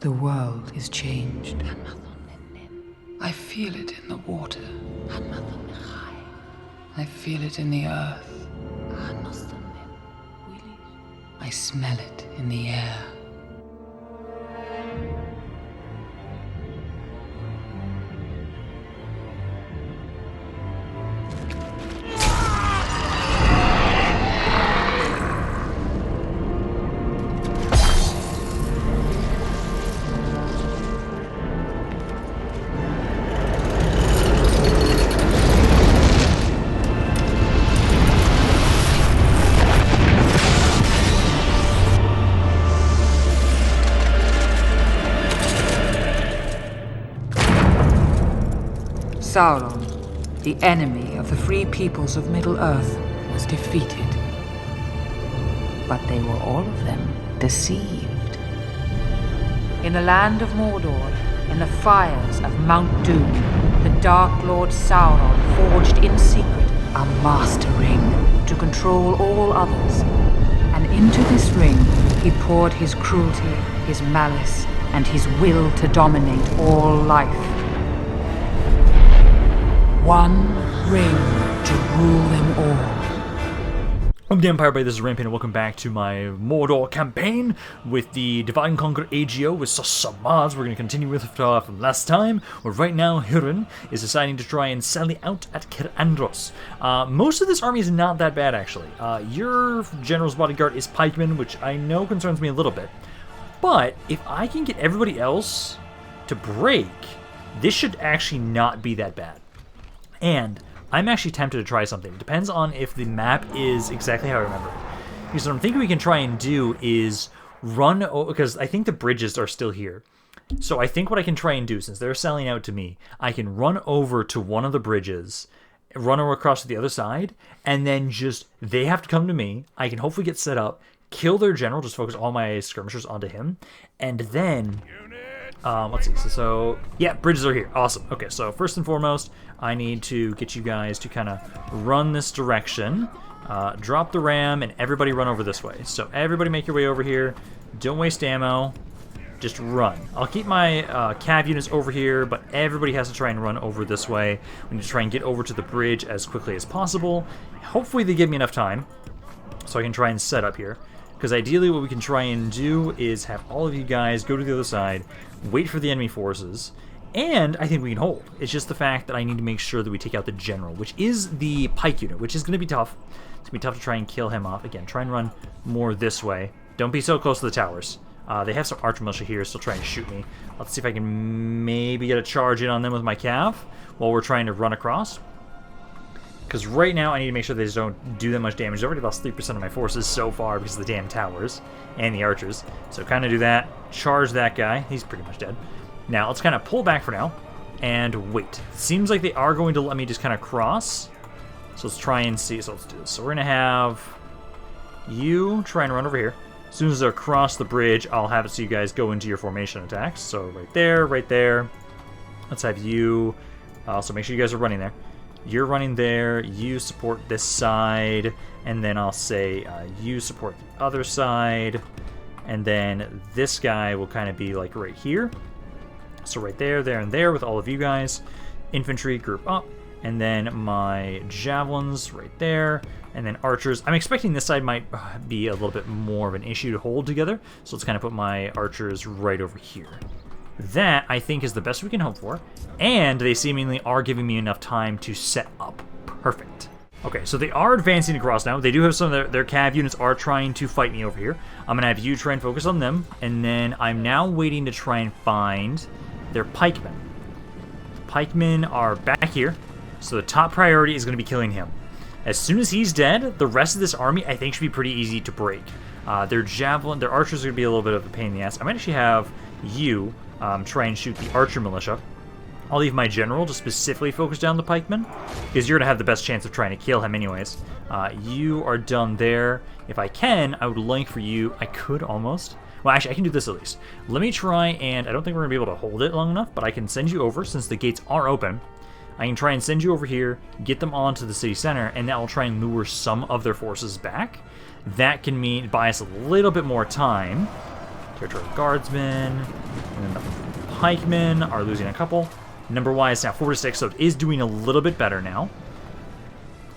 The world is changed. I feel it in the water. I feel it in the earth. I smell it in the air. Sauron, the enemy of the free peoples of Middle-earth, was defeated. But they were all of them deceived. In the land of Mordor, in the fires of Mount Doom, the Dark Lord Sauron forged in secret a master ring to control all others. And into this ring he poured his cruelty, his malice, and his will to dominate all life. One ring to rule them all. I'm the Empire, this is Rampaned, and welcome back to my Mordor campaign with the Divide and Conquer AGO with some mods. We're going to continue with from last time, where right now Hurin is deciding to try and sally out at Cair Andros. Most of this army is not that bad, actually. Your general's bodyguard is pikeman, which I know concerns me a little bit. But if I can get everybody else to break, this should actually not be that bad. And I'm actually tempted to try something. It depends on if the map is exactly how I remember it. Because what I'm thinking we can try and do is run, because I think the bridges are still here. So I think what I can try and do, since they're selling out to me, I can run over to one of the bridges, run over across to the other side, and then just, they have to come to me. I can hopefully get set up, kill their general, just focus all my skirmishers onto him, and then... let's see, so yeah, bridges are here. Awesome. Okay, so first and foremost, I need to get you guys to kind of run this direction. Drop the ram, and everybody run over this way. So everybody make your way over here. Don't waste ammo. Just run. I'll keep my cav units over here, but everybody has to try and run over this way. We need to try and get over to the bridge as quickly as possible. Hopefully they give me enough time so I can try and set up here. Because ideally what we can try and do is have all of you guys go to the other side, wait for the enemy forces, and I think we can hold. It's just the fact that I need to make sure that we take out the general, which is the pike unit, which is going to be tough. It's going to be tough to try and kill him off. Again, try and run more this way. Don't be so close to the towers. They have some archer militia here, still trying to shoot me. Let's see if I can maybe get a charge in on them with my cav while we're trying to run across. Because right now I need to make sure they just don't do that much damage. I've already lost 3% of my forces so far because of the damn towers and the archers. So kind of do that. Charge that guy. He's pretty much dead. Now let's kind of pull back for now and wait. Seems like they are going to let me just kind of cross. So let's try and see. So let's do this. So we're going to have you try and run over here. As soon as they're across the bridge, I'll have it so you guys go into your formation attacks. So right there, right there. Let's have you. So make sure you guys are running there. You're running there, you support this side, and then I'll say you support the other side, and then this guy will kind of be like right here. So right there, there, and there with all of you guys. Infantry, group up, and then my javelins right there, and then archers. I'm expecting this side might be a little bit more of an issue to hold together, so let's kind of put my archers right over here. That, I think, is the best we can hope for, and they seemingly are giving me enough time to set up. Perfect. Okay, so they are advancing across now. They do have some of their cav units are trying to fight me over here. I'm going to have you try and focus on them, and then I'm now waiting to try and find their pikemen. The pikemen are back here, so the top priority is going to be killing him. As soon as he's dead, the rest of this army, I think, should be pretty easy to break. Their javelin, their archers are going to be a little bit of a pain in the ass. I might actually have you try and shoot the archer militia. I'll leave my general to specifically focus down the pikemen, because you're going to have the best chance of trying to kill him anyways. You are done there. If I can, I would like for you, I could almost. Well, actually, I can do this at least. Let me try, and I don't think we're going to be able to hold it long enough, but I can send you over, since the gates are open. I can try and send you over here, get them onto the city center, and that will try and lure some of their forces back. that can buy us a little bit more time. Territorial Guardsmen, and then the Pikemen are losing a couple. Number-wise, now 4 to 6, so it is doing a little bit better now.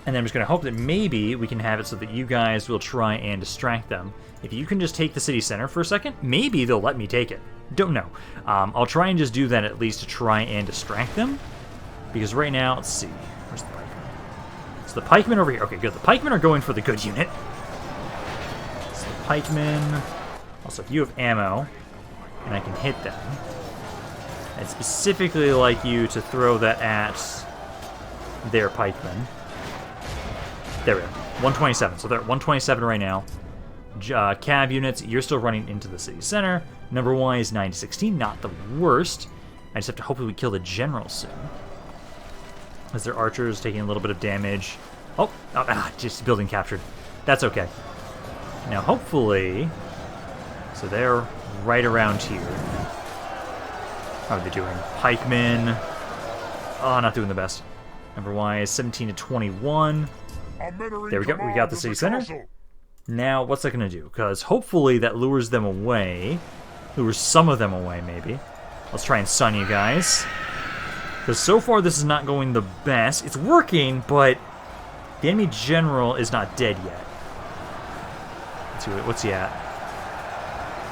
And then I'm just going to hope that maybe we can have it so that you guys will try and distract them. If you can just take the city center for a second, maybe they'll let me take it. Don't know. I'll try and just do that at least to try and distract them. Because right now, let's see. Where's the pikemen? So the pikemen over here. Okay, good. The pikemen are going for the good unit. So the pikemen. Also, if you have ammo, and I can hit them, I'd specifically like you to throw that at their pikemen. There we go. 127. So they're at 127 right now. Cav units, you're still running into the city center. Number one is 9 to 16, not the worst. I just have to hopefully we kill the general soon. As their archers taking a little bit of damage. Just building captured. That's okay. Now hopefully, so they're right around here. How are they doing? Pikemen. Oh, not doing the best. Number one is 17 to 21. There we go. We got the city center. Now, what's that going to do? Because hopefully that lures them away. Lures some of them away, maybe. Let's try and stun you guys. Because so far this is not going the best. It's working, but the enemy general is not dead yet. Let's see, what's he at?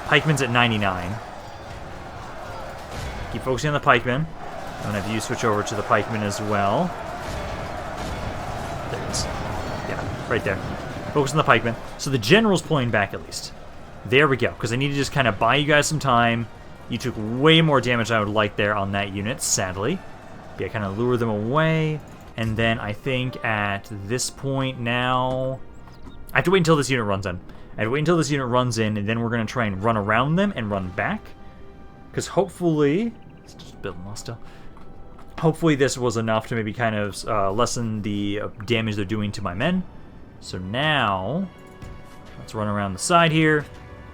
Pikeman's at 99. Keep focusing on the pikeman. I'm going to have you switch over to the pikeman as well. There it is. Yeah, right there. Focus on the pikeman. So the general's pulling back at least. There we go. Because I need to just kind of buy you guys some time. You took way more damage than I would like there on that unit, sadly. But yeah, kind of lure them away. And then I think at this point now, I have to wait until this unit runs in. I have to wait until this unit runs in, and then we're going to try and run around them and run back. Because hopefully, let's just build them all still. Hopefully this was enough to maybe kind of lessen the damage they're doing to my men. So now, let's run around the side here,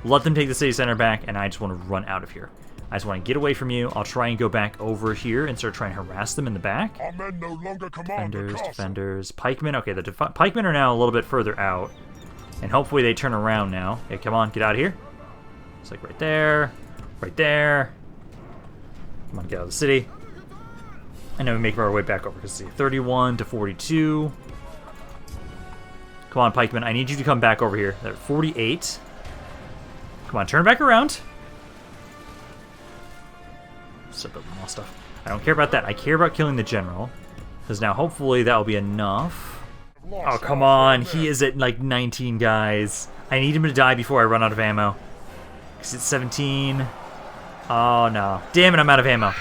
let them take the city center back, and I just want to run out of here. I just want to get away from you. I'll try and go back over here and start trying to harass them in the back. Our men no longer command the castle. Defenders, pikemen. Okay, the pikemen are now a little bit further out, and hopefully they turn around now. Okay, come on, get out of here. It's like right there, right there. Come on, get out of the city. And then we make our way back over. Because see, 31 to 42. Come on, pikemen. I need you to come back over here. They're at 48. Come on, turn back around. Start building more stuff. I don't care about that. I care about killing the general. Because now, hopefully, that will be enough. Oh, come on. He is at, like, 19, guys. I need him to die before I run out of ammo. Because it's 17. Oh, no. Damn it, I'm out of ammo.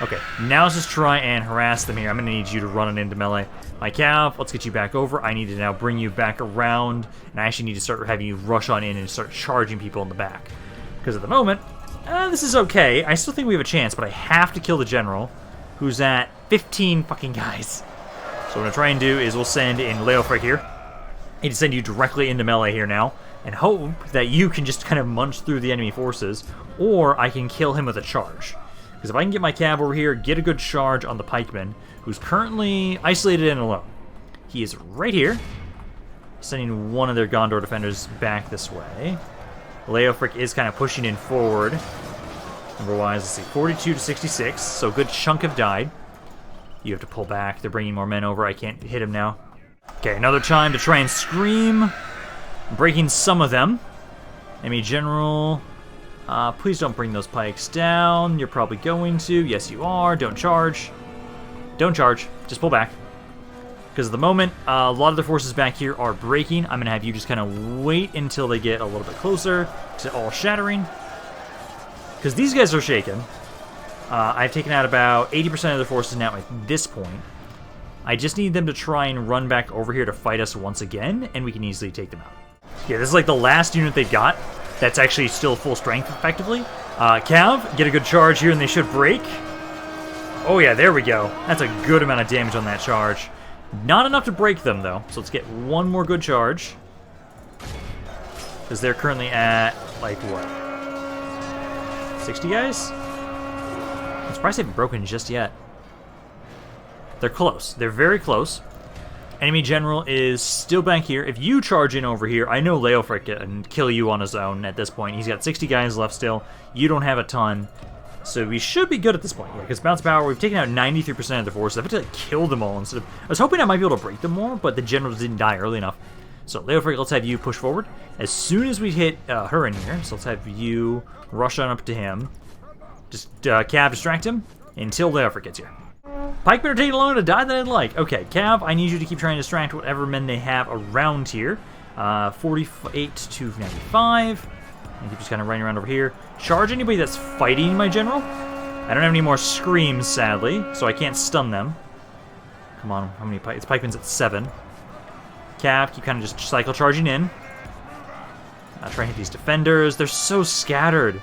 Okay, now let's just try and harass them here. I'm going to need you to run it into melee. My cav, let's get you back over. I need to now bring you back around, and I actually need to start having you rush on in and start charging people in the back. Because at the moment, this is okay. I still think we have a chance, but I have to kill the general, who's at 15 fucking guys. So what I'm going to try and do is we'll send in Leofric here. I need to send you directly into melee here now, and hope that you can just kind of munch through the enemy forces, or I can kill him with a charge. Because if I can get my cab over here, get a good charge on the pikeman, who's currently isolated and alone. He is right here, sending one of their Gondor defenders back this way. Leofric is kind of pushing in forward. Number-wise, let's see, 42 to 66, so a good chunk have died. You have to pull back. They're bringing more men over. I can't hit him now. Okay, another time to try and scream. I'm breaking some of them. Enemy general... please don't bring those pikes down. You're probably going to. Yes, you are. Don't charge. Don't charge. Just pull back. Because at the moment, a lot of the forces back here are breaking. I'm going to have you just kind of wait until they get a little bit closer to all shattering. Because these guys are shaken. I've taken out about 80% of their forces now at this point. I just need them to try and run back over here to fight us once again, and we can easily take them out. Yeah, this is like the last unit they've got. That's actually still full strength, effectively. Cav, get a good charge here, and they should break. Oh, yeah, there we go. That's a good amount of damage on that charge. Not enough to break them, though. So let's get one more good charge. Because they're currently at, like, what? 60 guys? I'm surprised they haven't broken just yet. They're close. They're very close. Enemy general is still back here. If you charge in over here, I know Leofric can kill you on his own at this point. He's got 60 guys left still. You don't have a ton. So we should be good at this point. Yeah, because Bounce Power, we've taken out 93% of the force. I've had to kill them all instead of... I was hoping I might be able to break them more, but the generals didn't die early enough. So Leofric, let's have you push forward. As soon as we hit her in here, so let's have you rush on up to him. Just Cav, distract him until Leofric gets here. Pikemen are taking longer to die than I'd like. Okay, Cav, I need you to keep trying to distract whatever men they have around here. 48 to 95. And keep just kind of running around over here. Charge anybody that's fighting my general. I don't have any more screams, sadly, so I can't stun them. Come on, how many pike? It's pikemen's at 7. Cav, keep kind of just cycle charging in. Try and hit these defenders. They're so scattered.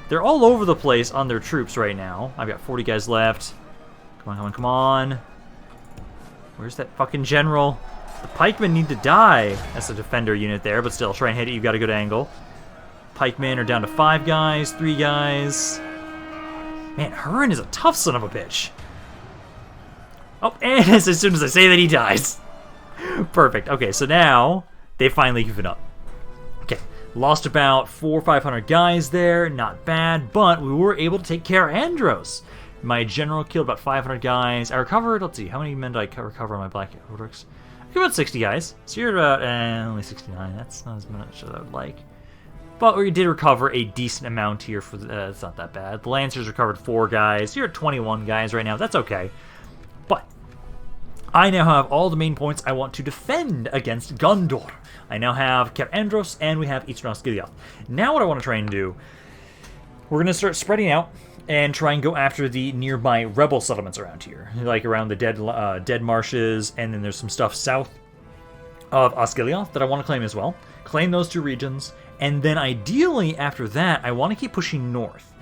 They're all over the place on their troops right now. I've got 40 guys left. Come on, come on, come on. Where's that fucking general? The pikemen need to die. That's a defender unit there, but still, try and hit it. You've got a good angle. Pikemen are down to 5 guys, 3 guys. Man, Hurin is a tough son of a bitch. Oh, and as soon as I say that, he dies. Perfect. Okay, so now they finally given up. Okay, lost about 400 or 500 guys there. Not bad, but we were able to take care of Andros. My general killed about 500 guys. I recovered, let's see, how many men did I recover on my Black Orcs? I killed about 60 guys. So you're about, only 69. That's not as much as I would like. But we did recover a decent amount here. For it's not that bad. The Lancers recovered 4 guys. You're at 21 guys right now. That's okay. But I now have all the main points I want to defend against Gondor. I now have Cair Andros, and we have Eastern Osgiliath. Now what I want to try and do, we're going to start spreading out and try and go after the nearby rebel settlements around here. Like around the dead marshes, and then there's some stuff south of Osgiliath that I want to claim as well. Claim those 2 regions, and then ideally after that, I want to keep pushing north.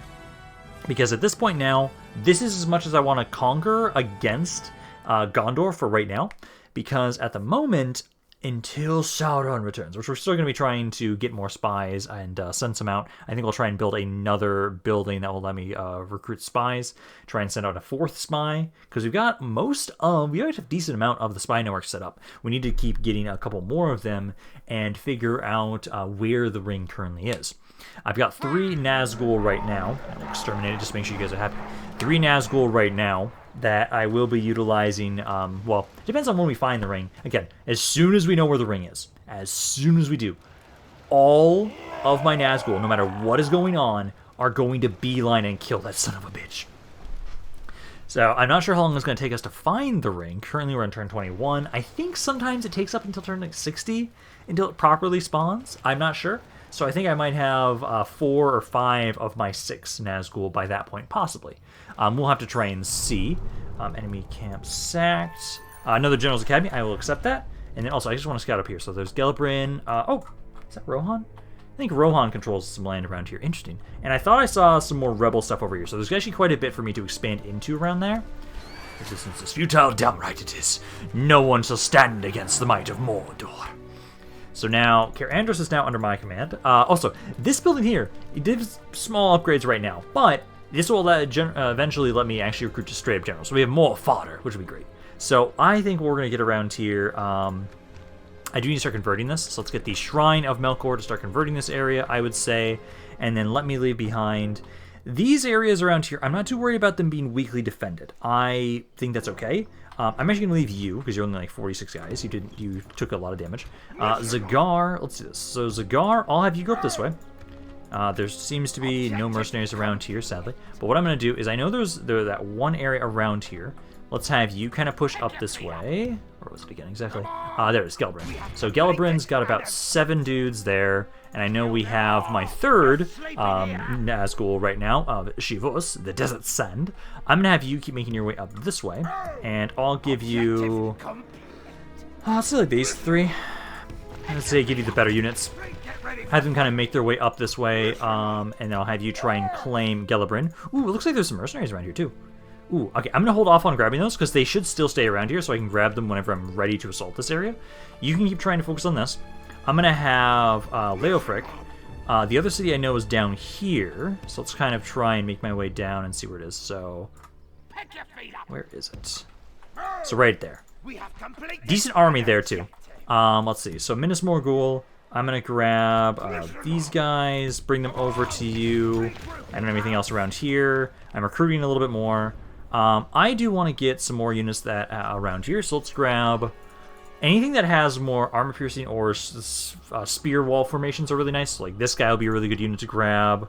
Because at this point now, this is as much as I want to conquer against Gondor for right now. Because at the moment, until Sauron returns, which we're still going to be trying to get more spies and send some out. I think we'll try and build another building that will let me recruit spies, try and send out a 4th spy, because we've got we already have a decent amount of the spy network set up. We need to keep getting a couple more of them and figure out where the ring currently is. I've got 3 Nazgul right now. I'll exterminate it just to make sure you guys are happy. 3 Nazgul right now that I will be utilizing, well, it depends on when we find the ring. Again, as soon as we know where the ring is, as soon as we do, all of my Nazgul, no matter what is going on, are going to beeline and kill that son of a bitch. So I'm not sure how long it's going to take us to find the ring. Currently we're on turn 21. I think sometimes it takes up until turn like 60 until it properly spawns. I'm not sure. So I think I might have 4 or 5 of my 6 Nazgul by that point, possibly. We'll have to try and see. Enemy camp sacked. Another General's Academy, I will accept that. And then also, I just want to scout up here. So there's Gelebrin. Oh, is that Rohan? I think Rohan controls some land around here. Interesting. And I thought I saw some more rebel stuff over here. So there's actually quite a bit for me to expand into around there. Resistance is futile, downright it is. No one shall stand against the might of Mordor. So now, Cair Andros is now under my command. Also, this building here, it did small upgrades right now, but this will eventually let me actually recruit just straight up generals. So we have more fodder, which would be great. So I think we're going to get around here. I do need to start converting this. So let's get the Shrine of Melkor to start converting this area, I would say. And then let me leave behind these areas around here. I'm not too worried about them being weakly defended. I think that's okay. I'm actually going to leave you, because you're only like 46 guys. You took a lot of damage. Zagar, let's do this. So Zagar, I'll have you go up this way. There seems to be no mercenaries around here, sadly. But what I'm going to do is, I know there's that one area around here. Let's have you kind of push up this way. Where was it again, exactly? There it is, Gelebrin. So Gelebrin's got about 7 dudes there. And I know we have my 3rd Nazgul right now, of Shivos, the Desert Sand. I'm going to have you keep making your way up this way. And I'll give you... let's say like these 3. Let's say give you the better units. Have them kind of make their way up this way. And then I'll have you try and claim Gelebrin. Ooh, it looks like there's some mercenaries around here too. Ooh, okay, I'm going to hold off on grabbing those because they should still stay around here so I can grab them whenever I'm ready to assault this area. You can keep trying to focus on this. I'm going to have Leofric. The other city I know is down here, so let's kind of try and make my way down and see where it is. So, where is it? So right there. decent army there too. Let's see. So Minas Morgul, I'm gonna grab these guys, bring them over to you. I don't have anything else around here. I'm recruiting a little bit more. I do want to get some more units that around here, so let's grab anything that has more armor piercing or spear wall formations are really nice. So, like this guy will be a really good unit to grab.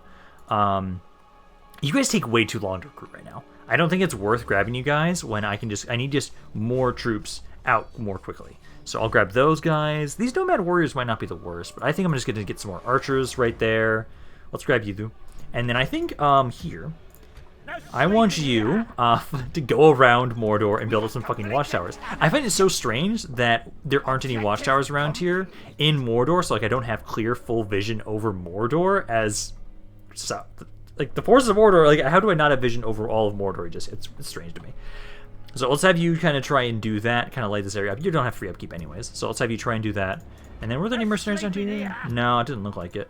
You guys take way too long to recruit right now. I don't think it's worth grabbing you guys when I need just more troops out more quickly. So I'll grab those guys. These Nomad Warriors might not be the worst, but I think I'm just going to get some more archers right there. Let's grab you. And then I think here, I want you to go around Mordor and build up some fucking watchtowers. I find it so strange that there aren't any watchtowers around here in Mordor, so like I don't have clear full vision over Mordor as... like the forces of Mordor, like how do I not have vision over all of Mordor? It's strange to me. So let's have you kind of try and do that, kind of light this area up. You don't have free upkeep anyways, so let's have you try and do that. And then were there any mercenaries around here? No, it didn't look like it.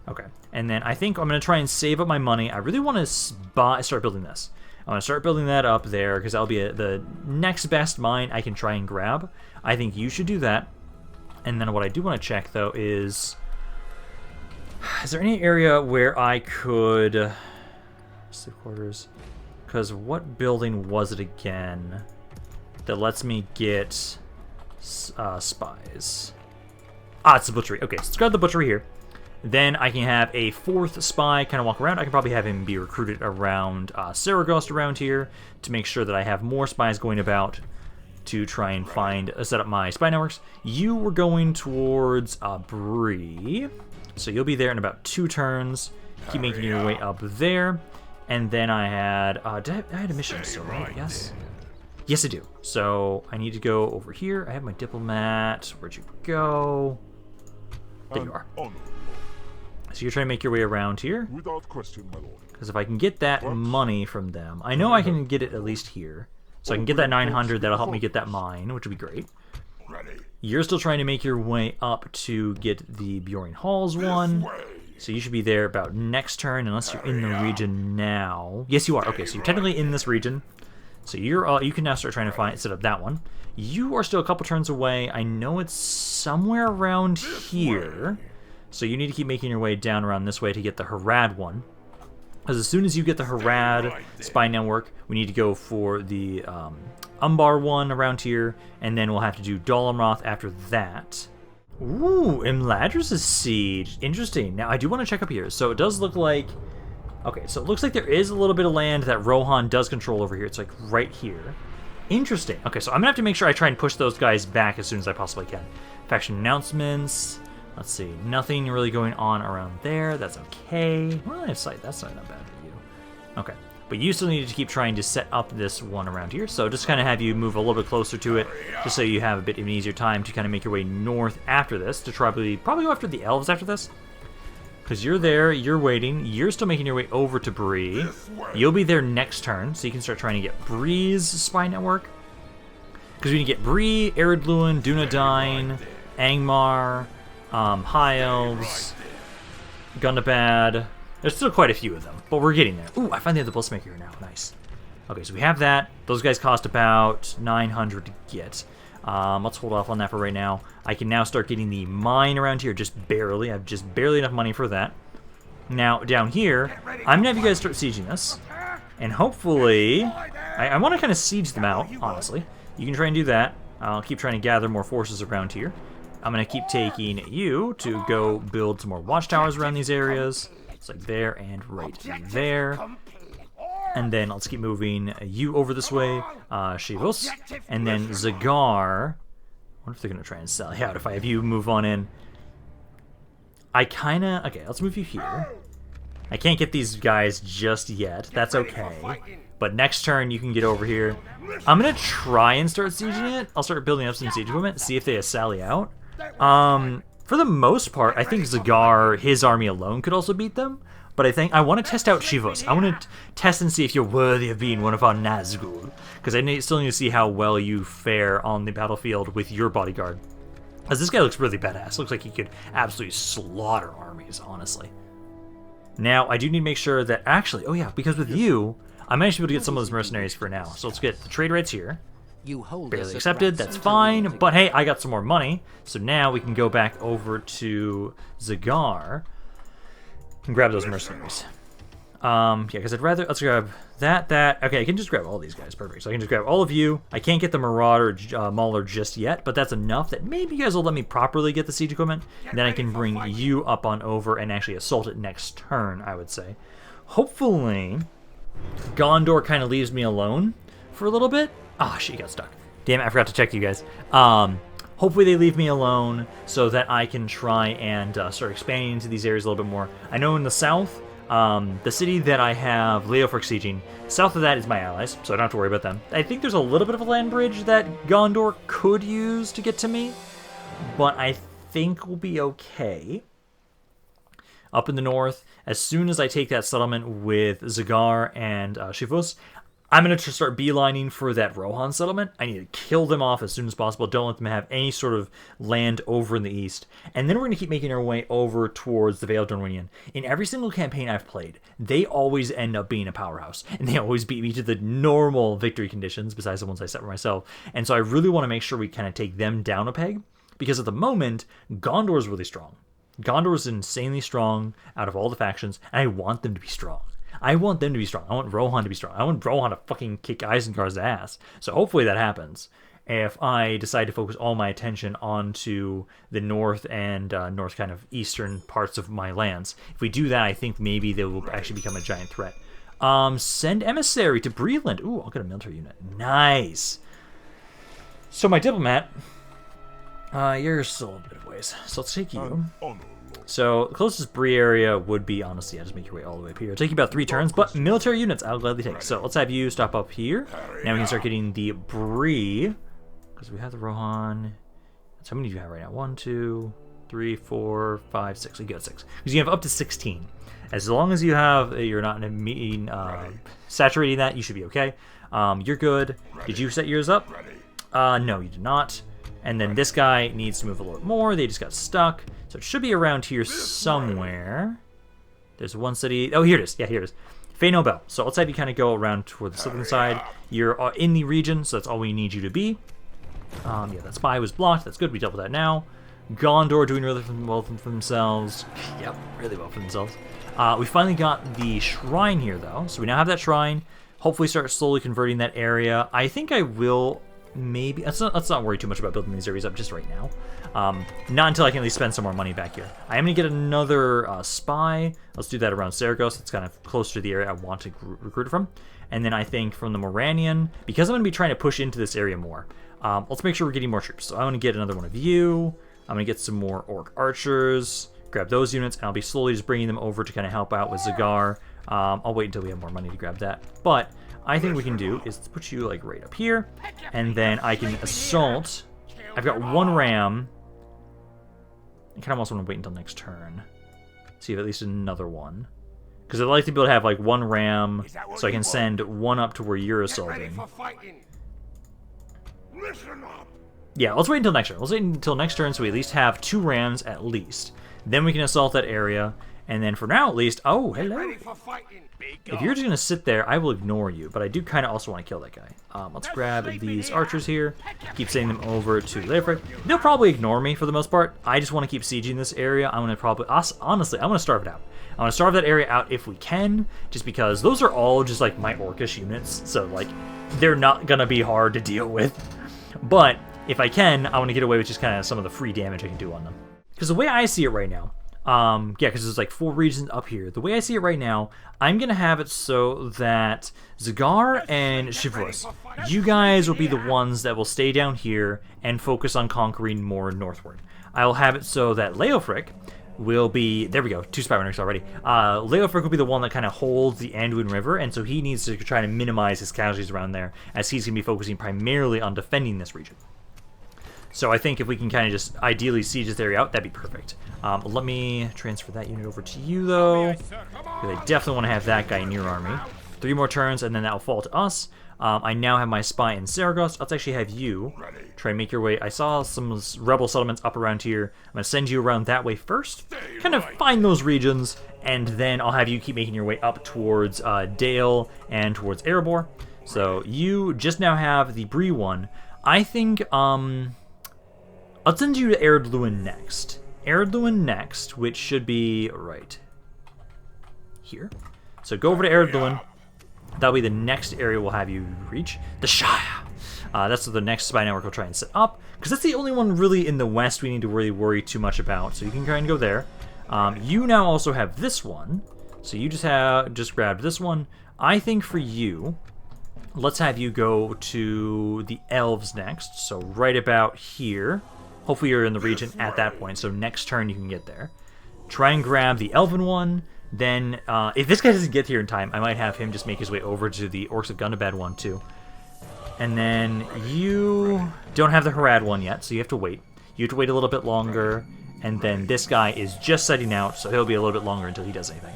Okay, and then I think I'm going to try and save up my money. I really want to start building this. I want to start building that up there because that'll be the next best mine I can try and grab. I think you should do that. And then what I do want to check though is there any area where I could... Civ quarters. Because what building was it again that lets me get spies? Ah, it's the butchery. Okay, so let's grab the butchery here. Then I can have a fourth spy kind of walk around. I can probably have him be recruited around Saragost around here to make sure that I have more spies going about to try and set up my spy networks. You were going towards Bree, so you'll be there in about 2 turns. Keep making your way up there. And then I had, I had a mission still, right? Yes? Yes, I do. So I need to go over here. I have my diplomat. Where'd you go? There you are. So you're trying to make your way around here? Without question, my lord. Because if I can get that money from them, I know I can get it at least here. So I can get that 900, that'll help me get that mine, which would be great. You're still trying to make your way up to get the Bjorn Halls one. So you should be there about next turn, unless you're in the region now. Yes, you are. Okay, so you're technically in this region. So you can now start trying to set up that one. You are still a couple turns away. I know it's somewhere around here. So you need to keep making your way down around this way to get the Harad one. Because as soon as you get the Harad spy network, we need to go for the Umbar one around here, and then we'll have to do Dolamroth after that. Ooh, Imladris' siege. Interesting. Now, I do want to check up here. So it does look like... Okay, so it looks like there is a little bit of land that Rohan does control over here. It's like right here. Interesting. Okay, so I'm going to have to make sure I try and push those guys back as soon as I possibly can. Faction announcements. Let's see. Nothing really going on around there. That's okay. Well, I have sight. That's not bad for you. Okay. But you still need to keep trying to set up this one around here. So just kind of have you move a little bit closer to it, just so you have a bit of an easier time to kind of make your way north after this, to probably go after the elves after this. Because you're there, you're waiting, you're still making your way over to Bree. You'll be there next turn, so you can start trying to get Bree's spy network. Because we can get Bree, Eredluin, Dunedain, Angmar, High Elves, Gundabad. There's still quite a few of them, but we're getting there. Ooh, I finally have the Blissmaker here now. Nice. Okay, so we have that. Those guys cost about 900 to get. Let's hold off on that for right now. I can now start getting the mine around here just barely. I have just barely enough money for that. Now, down here, I'm going to have you guys start sieging this. And hopefully... I want to kind of siege them out, honestly. You can try and do that. I'll keep trying to gather more forces around here. I'm going to keep taking you to go build some more watchtowers around these areas. It's like there and right there. And then let's keep moving you over this way, Shivos. And then Zagar. I wonder if they're going to try and sell out if I have you move on in. Okay, let's move you here. I can't get these guys just yet. That's okay. But next turn, you can get over here. I'm going to try and start sieging it. I'll start building up some siege equipment, see if they sally out. For the most part, I think Zagar, his army alone, could also beat them. But I want to test out Shivos. I want to test and see if you're worthy of being one of our Nazgul. Because I still need to see how well you fare on the battlefield with your bodyguard. Because this guy looks really badass. Looks like he could absolutely slaughter armies, honestly. Now, I do need to make sure that actually... Oh yeah, because with you, I managed to be able to get some of those mercenaries for now. So let's get the trade rates here. You hold barely us at accepted, that's ransom fine, till we but hey, I got some more money, so now we can go back over to Zagar and grab those mercenaries. Yeah, because I'd rather, let's grab that, okay, I can just grab all these guys, perfect. So I can just grab all of you. I can't get the Marauder Mauler just yet, but that's enough that maybe you guys will let me properly get the siege equipment, and then I can bring you up on over and actually assault it next turn, I would say. Hopefully, Gondor kind of leaves me alone for a little bit. Ah, she got stuck. Damn it, I forgot to check you guys. Hopefully they leave me alone so that I can try and start expanding into these areas a little bit more. I know in the south, the city that I have Leofric sieging, south of that is my allies, so I don't have to worry about them. I think there's a little bit of a land bridge that Gondor could use to get to me, but I think we'll be okay. Up in the north, as soon as I take that settlement with Zagar and Shivus, I'm going to start beelining for that Rohan settlement. I need to kill them off as soon as possible. Don't let them have any sort of land over in the east. And then we're going to keep making our way over towards the Vale of Dornwinion. In every single campaign I've played, they always end up being a powerhouse. And they always beat me to the normal victory conditions, besides the ones I set for myself. And so I really want to make sure we kind of take them down a peg. Because at the moment, Gondor is really strong. Gondor is insanely strong out of all the factions, and I want them to be strong. I want them to be strong. I want Rohan to be strong. I want Rohan to fucking kick Isengar's ass. So hopefully that happens. If I decide to focus all my attention onto the north and north kind of eastern parts of my lands. If we do that, I think maybe they will actually become a giant threat. Send emissary to Breland. Ooh, I'll get a military unit. Nice. So my diplomat, you're still a bit of ways. So let's take you. So the closest Bree area would be, honestly, I'll just make your way all the way up here. It'll take you about 3 turns, but military units I'll gladly take. So let's have you stop up here. Now we can start getting the Bree, because we have the Rohan. So how many do you have right now? 1, 2, 3, 4, 5, 6. You got 6. Because you have up to 16. As long as you have, you're not meeting, saturating that, you should be okay. You're good. Did you set yours up? No, you did not. And then this guy needs to move a little bit more. They just got stuck. So it should be around here somewhere. There's one city. Oh, here it is. Yeah, here it is. Fey Nobel. So let's have you kind of go around toward the southern side. You're in the region, so that's all we need you to be. Yeah, that spy was blocked. That's good. We dealt with that now. Gondor doing really well for themselves. Yep, really well for themselves. We finally got the shrine here, though. So we now have that shrine. Hopefully start slowly converting that area. I think I will... Maybe let's not worry too much about building these areas up just right now. Not until I can at least spend some more money back here. I am gonna get another spy. Let's do that around Saragos. It's kind of closer to the area I want to recruit from. And then I think from the Moranian, because I'm gonna be trying to push into this area more. Let's make sure we're getting more troops. So I want to get another one of you. I'm gonna get some more orc archers. Grab those units, and I'll be slowly just bringing them over to kind of help out with Zagar. I'll wait until we have more money to grab that. But I think we can do is put you like right up here, and then I can assault. I've got 1 ram. I kind of also want to wait until next turn. See if at least another one. Because I'd like to be able to have like 1 ram, so I can send 1 up to where you're assaulting. Yeah, let's wait until next turn. Let's wait until next turn so we at least have 2 rams at least. Then we can assault that area. And then for now, at least... Oh, hello. If you're just going to sit there, I will ignore you. But I do kind of also want to kill that guy. Let's grab these archers here. Keep sending them over to Leofric. They'll probably ignore me for the most part. I just want to keep sieging this area. I'm going to probably... Honestly, I want to starve it out. I want to starve that area out if we can. Just because those are all just like my orcish units. So, like, they're not going to be hard to deal with. But if I can, I want to get away with just kind of some of the free damage I can do on them. Because the way I see it right now... yeah, because there's like 4 regions up here. The way I see it right now, I'm going to have it so that Zagar and Shivus, you guys will be the ones that will stay down here and focus on conquering more northward. I'll have it so that Leofric will be... There we go, 2 spy runners already. Leofric will be the one that kind of holds the Anduin River, and so he needs to try to minimize his casualties around there, as he's going to be focusing primarily on defending this region. So I think if we can kind of just ideally siege this area out, that'd be perfect. Let me transfer that unit over to you, though. Because I definitely want to have that guy in your army. 3 more turns, and then that'll fall to us. I now have my spy in Saragos. Let's actually have you try and make your way. I saw some rebel settlements up around here. I'm going to send you around that way first. Kind of find those regions, and then I'll have you keep making your way up towards Dale and towards Erebor. So you just now have the Bree one. I think, I'll send you to Erdluin next. Erdluin next, which should be right here. So go over to Erdluin. That'll be the next area we'll have you reach. The Shire. That's the next spy network we'll try and set up, because that's the only one really in the west we need to really worry too much about. So you can try and go there. You now also have this one, so you just grabbed this one. I think for you, let's have you go to the elves next. So right about here. Hopefully you're in the region at that point, so next turn you can get there. Try and grab the elven one. Then, if this guy doesn't get here in time, I might have him just make his way over to the Orcs of Gundabad one, too. And then you don't have the Harad one yet, so you have to wait. You have to wait a little bit longer, and then this guy is just setting out, so he'll be a little bit longer until he does anything.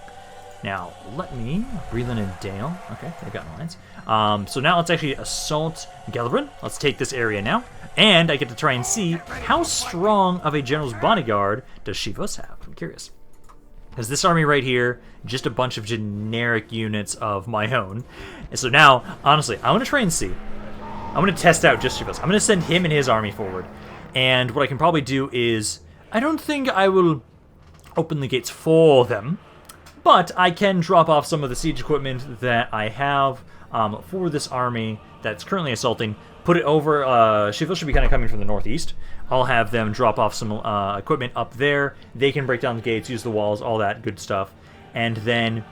Now, let me... Breland and Dale. Okay, they've got lines. So now let's actually assault Gelebrin. Let's take this area now. And I get to try and see how strong of a general's bodyguard does Shivos have. I'm curious. Because this army right here, just a bunch of generic units of my own. And so now, honestly, I want to try and see. I'm going to test out just Shivos. I'm going to send him and his army forward. And what I can probably do is... I don't think I will open the gates for them. But I can drop off some of the siege equipment that I have for this army that's currently assaulting. Put it over, Shivos should be kind of coming from the northeast. I'll have them drop off some equipment up there. They can break down the gates, use the walls, all that good stuff. And then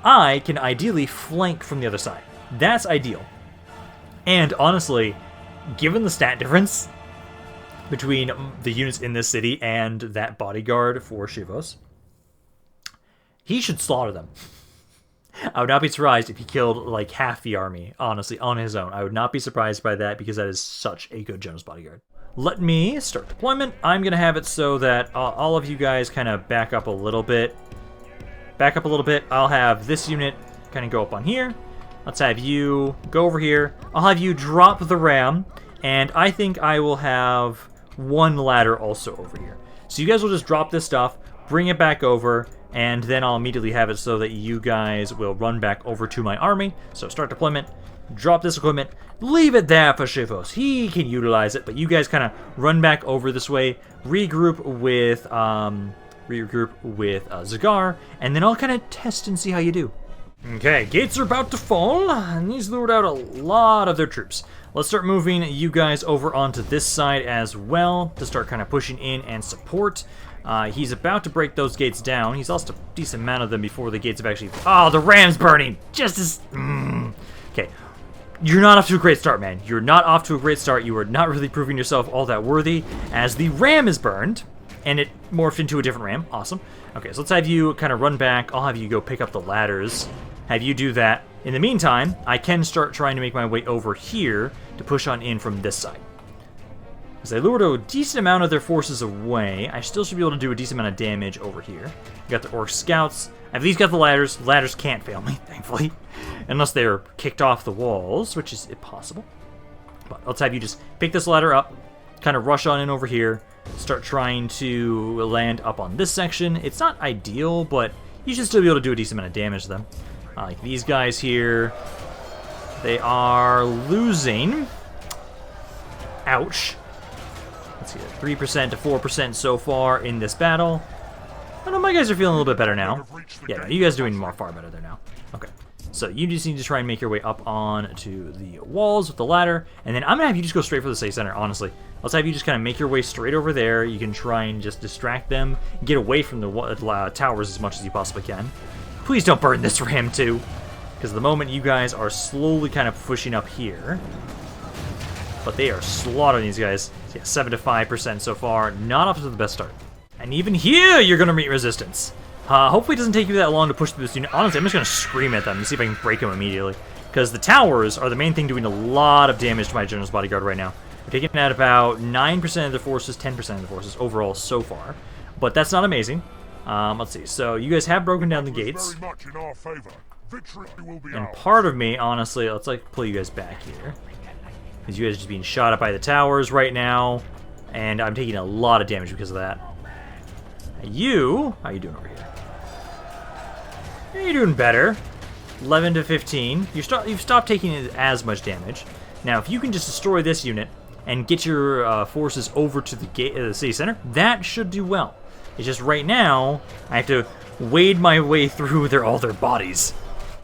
I can ideally flank from the other side. That's ideal. And honestly, given the stat difference between the units in this city and that bodyguard for Shivos, he should slaughter them. I would not be surprised if he killed like half the army, honestly, on his own. I would not be surprised by that because that is such a good general's bodyguard. Let me start deployment. I'm going to have it so that all of you guys kind of back up a little bit. Back up a little bit. I'll have this unit kind of go up on here. Let's have you go over here. I'll have you drop the ram. And I think I will have one ladder also over here. So you guys will just drop this stuff, bring it back over, and then I'll immediately have it so that you guys will run back over to my army. So start deployment, drop this equipment, leave it there for Shivos. He can utilize it, but you guys kind of run back over this way, regroup with Zagar, and then I'll kind of test and see how you do. Okay, gates are about to fall, and these lured out a lot of their troops. Let's start moving you guys over onto this side as well to start kind of pushing in and support. He's about to break those gates down. He's lost a decent amount of them before the gates have actually... Oh, the ram's burning! Just as... Okay. You're not off to a great start, man. You're not off to a great start. You are not really proving yourself all that worthy, as the ram is burned, and it morphed into a different ram. Awesome. Okay, so let's have you kind of run back. I'll have you go pick up the ladders. Have you do that. In the meantime, I can start trying to make my way over here to push on in from this side. As they lured a decent amount of their forces away, I still should be able to do a decent amount of damage over here. We got the Orc Scouts. I've at least got the ladders. Ladders can't fail me, thankfully. Unless they're kicked off the walls, which is impossible. But let's have you just pick this ladder up, kind of rush on in over here, start trying to land up on this section. It's not ideal, but you should still be able to do a decent amount of damage to them. Like these guys here, they are losing. Ouch. Let's see, 3% to 4% so far in this battle. I know my guys are feeling a little bit better now. Yeah, no, you guys are doing far better there now. Okay, so you just need to try and make your way up on to the walls with the ladder, and then I'm gonna have you just go straight for the city center, honestly. Let's have you just kind of make your way straight over there. You can try and just distract them, get away from the towers as much as you possibly can. Please don't burn this ram too, because the moment you guys are slowly kind of pushing up here, but they are slaughtering these guys. Yeah, 7 to 5% so far, not off to the best start. And even here, you're gonna meet resistance. Hopefully it doesn't take you that long to push through this unit. Honestly, I'm just gonna scream at them and see if I can break them immediately, because the towers are the main thing doing a lot of damage to my general's bodyguard right now. We're taking out about 9% of the forces, 10% of the forces overall so far, but that's not amazing. Let's see. So you guys have broken down the gates, and part of me, honestly, let's like pull you guys back here, because you guys are just being shot at by the towers right now, and I'm taking a lot of damage because of that. How you doing over here? You're doing better. 11 to 15. You've stopped taking as much damage. Now, if you can just destroy this unit and get your forces over to the city center, that should do well. It's just right now, I have to wade my way through all their bodies.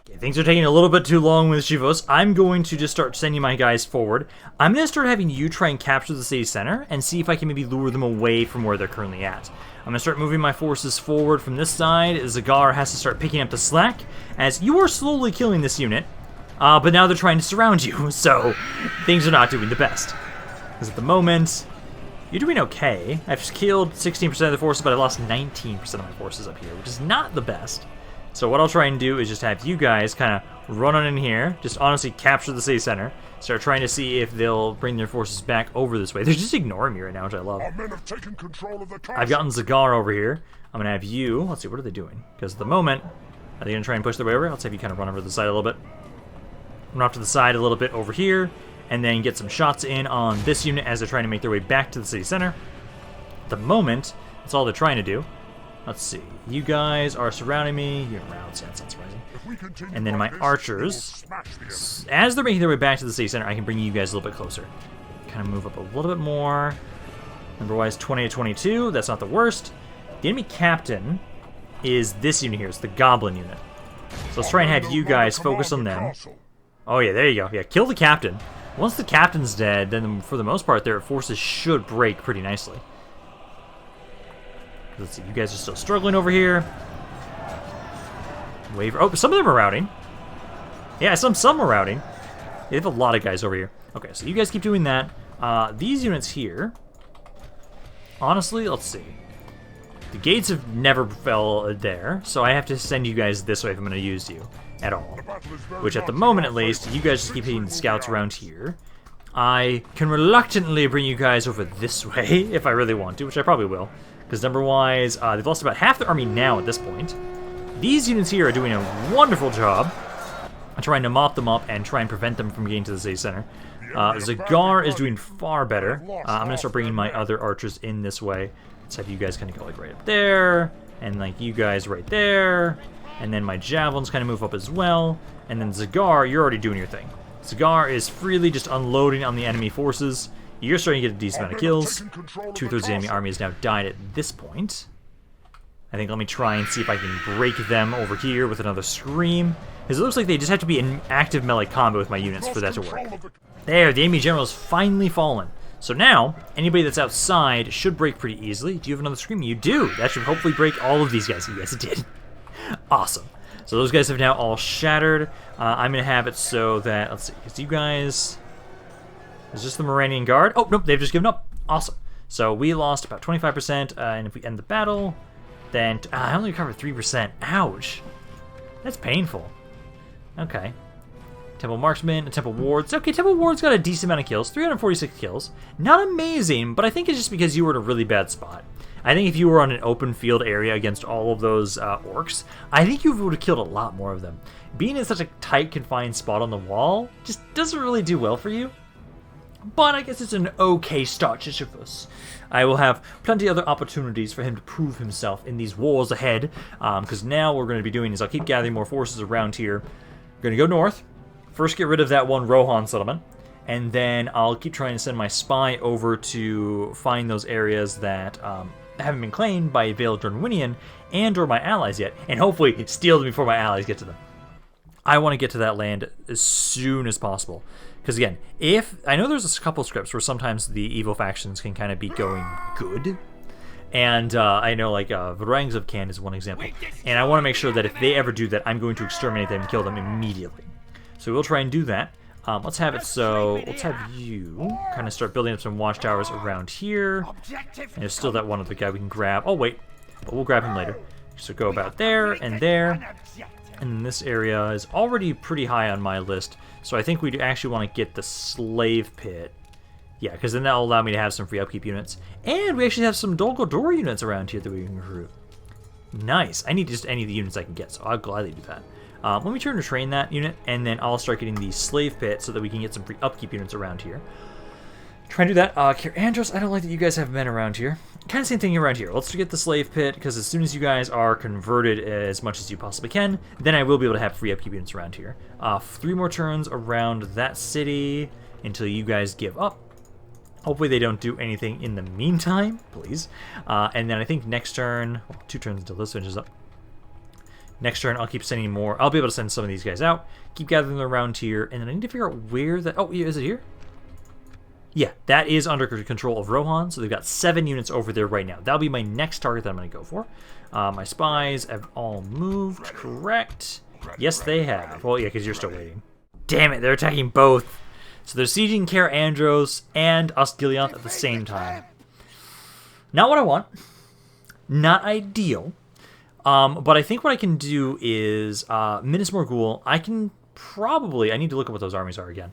Okay, things are taking a little bit too long with Shivos. I'm going to just start sending my guys forward. I'm going to start having you try and capture the city center and see if I can maybe lure them away from where they're currently at. I'm going to start moving my forces forward from this side. Zagar has to start picking up the slack, as you are slowly killing this unit, but now they're trying to surround you, so things are not doing the best. Because at the moment, you're doing okay. I've killed 16% of the forces, but I lost 19% of my forces up here, which is not the best. So what I'll try and do is just have you guys kind of run on in here, just honestly capture the city center, start trying to see if they'll bring their forces back over this way. They're just ignoring me right now, which I love. Our men have taken control of the castle. I've gotten Zagar over here. I'm going to have you, let's see, what are they doing? Because at the moment, are they going to try and push their way over? Let's have you kind of run over the side a little bit. Run off to the side a little bit over here, and then get some shots in on this unit as they're trying to make their way back to the city center. At the moment, that's all they're trying to do. Let's see. You guys are surrounding me. You're around, so that's not surprising. And then my archers, as they're making their way back to the city center, I can bring you guys a little bit closer. Kind of move up a little bit more. Number-wise, 20 to 22. That's not the worst. The enemy captain is this unit here. It's the goblin unit. So let's try and have you guys focus on them. Oh, yeah, there you go. Yeah, kill the captain. Once the captain's dead, then for the most part, their forces should break pretty nicely. Let's see, you guys are still struggling over here. Waver. Oh, some of them are routing. Yeah, some are routing. They have a lot of guys over here. Okay, so you guys keep doing that. These units here, honestly, let's see. The gates have never fell there, so I have to send you guys this way if I'm going to use you at all. Which at the moment, at least, you guys just keep hitting the scouts around here. I can reluctantly bring you guys over this way if I really want to, which I probably will. Because number-wise, they've lost about half their army now at this point. These units here are doing a wonderful job of trying to mop them up and try and prevent them from getting to the city center. Zagar is doing far better. I'm going to start bringing my other archers in this way. Let's have you guys kind of go like right up there, and like you guys right there. And then my javelins kind of move up as well. And then Zagar, you're already doing your thing. Zagar is freely just unloading on the enemy forces. You're starting to get a decent amount of kills. 2/3 of the enemy army has now died at this point. I think let me try and see if I can break them over here with another scream. Because it looks like they just have to be in active melee combat with my units for that to work. There, the enemy general has finally fallen. So now, anybody that's outside should break pretty easily. Do you have another scream? You do! That should hopefully break all of these guys. Yes, it did. Awesome. So those guys have now all shattered. I'm going to have it so that, let's see, because you guys... Is this the Moranian Guard? Oh, nope, they've just given up. Awesome. So we lost about 25%, and if we end the battle, then... I only recovered 3%. Ouch. That's painful. Okay. Temple Marksman, Temple Wards. Okay, Temple Wards got a decent amount of kills. 346 kills. Not amazing, but I think it's just because you were in a really bad spot. I think if you were on an open field area against all of those orcs, I think you would have killed a lot more of them. Being in such a tight, confined spot on the wall just doesn't really do well for you. But I guess it's an okay start to Sisyphus. I will have plenty of other opportunities for him to prove himself in these wars ahead. Because now what we're going to be doing is I'll keep gathering more forces around here. We're going to go north. First get rid of that one Rohan settlement. And then I'll keep trying to send my spy over to find those areas that haven't been claimed by Vale Jornwinian and or my allies yet. And hopefully steal them before my allies get to them. I want to get to that land as soon as possible. Because again, if I know there's a couple scripts where sometimes the evil factions can kind of be going good, and I know like Varangs of Can is one example, and I want to make sure that if they ever do that, I'm going to exterminate them and kill them immediately. So we'll try and do that. Let's have it so let's have you kind of start building up some watchtowers around here. And there's still that one other guy we can grab. Oh wait, but we'll grab him later. So go about there and there. And this area is already pretty high on my list, so I think we actually want to get the slave pit. Yeah, because then that'll allow me to have some free upkeep units. And we actually have some Dol Guldur units around here that we can recruit. Nice. I need just any of the units I can get, so I'll gladly do that. Let me turn to train that unit, and then I'll start getting the slave pit so that we can get some free upkeep units around here. Try and do that. Cair Andros, I don't like that you guys have men around here. Kind of same thing around here. Let's get the slave pit, because as soon as you guys are converted as much as you possibly can, then I will be able to have free upkeep units around here. 3 more turns around that city until you guys give up. Hopefully they don't do anything in the meantime, please. And then I think next turn, well, 2 turns until this finishes up. Next turn, I'll keep sending more. I'll be able to send some of these guys out. Keep gathering them around here, and then I need to figure out where that... Oh, is it here? Yeah, that is under control of Rohan, so they've got 7 units over there right now. That'll be my next target that I'm going to go for. My spies have all moved, correct? Yes, they have. Well, yeah, because you're still waiting. Damn it, they're attacking both. So they're sieging Cair Andros and Osgiliath at the same time. Not what I want. Not ideal. But I think what I can do is Minas Morgul. I can probably, I need to look at what those armies are again.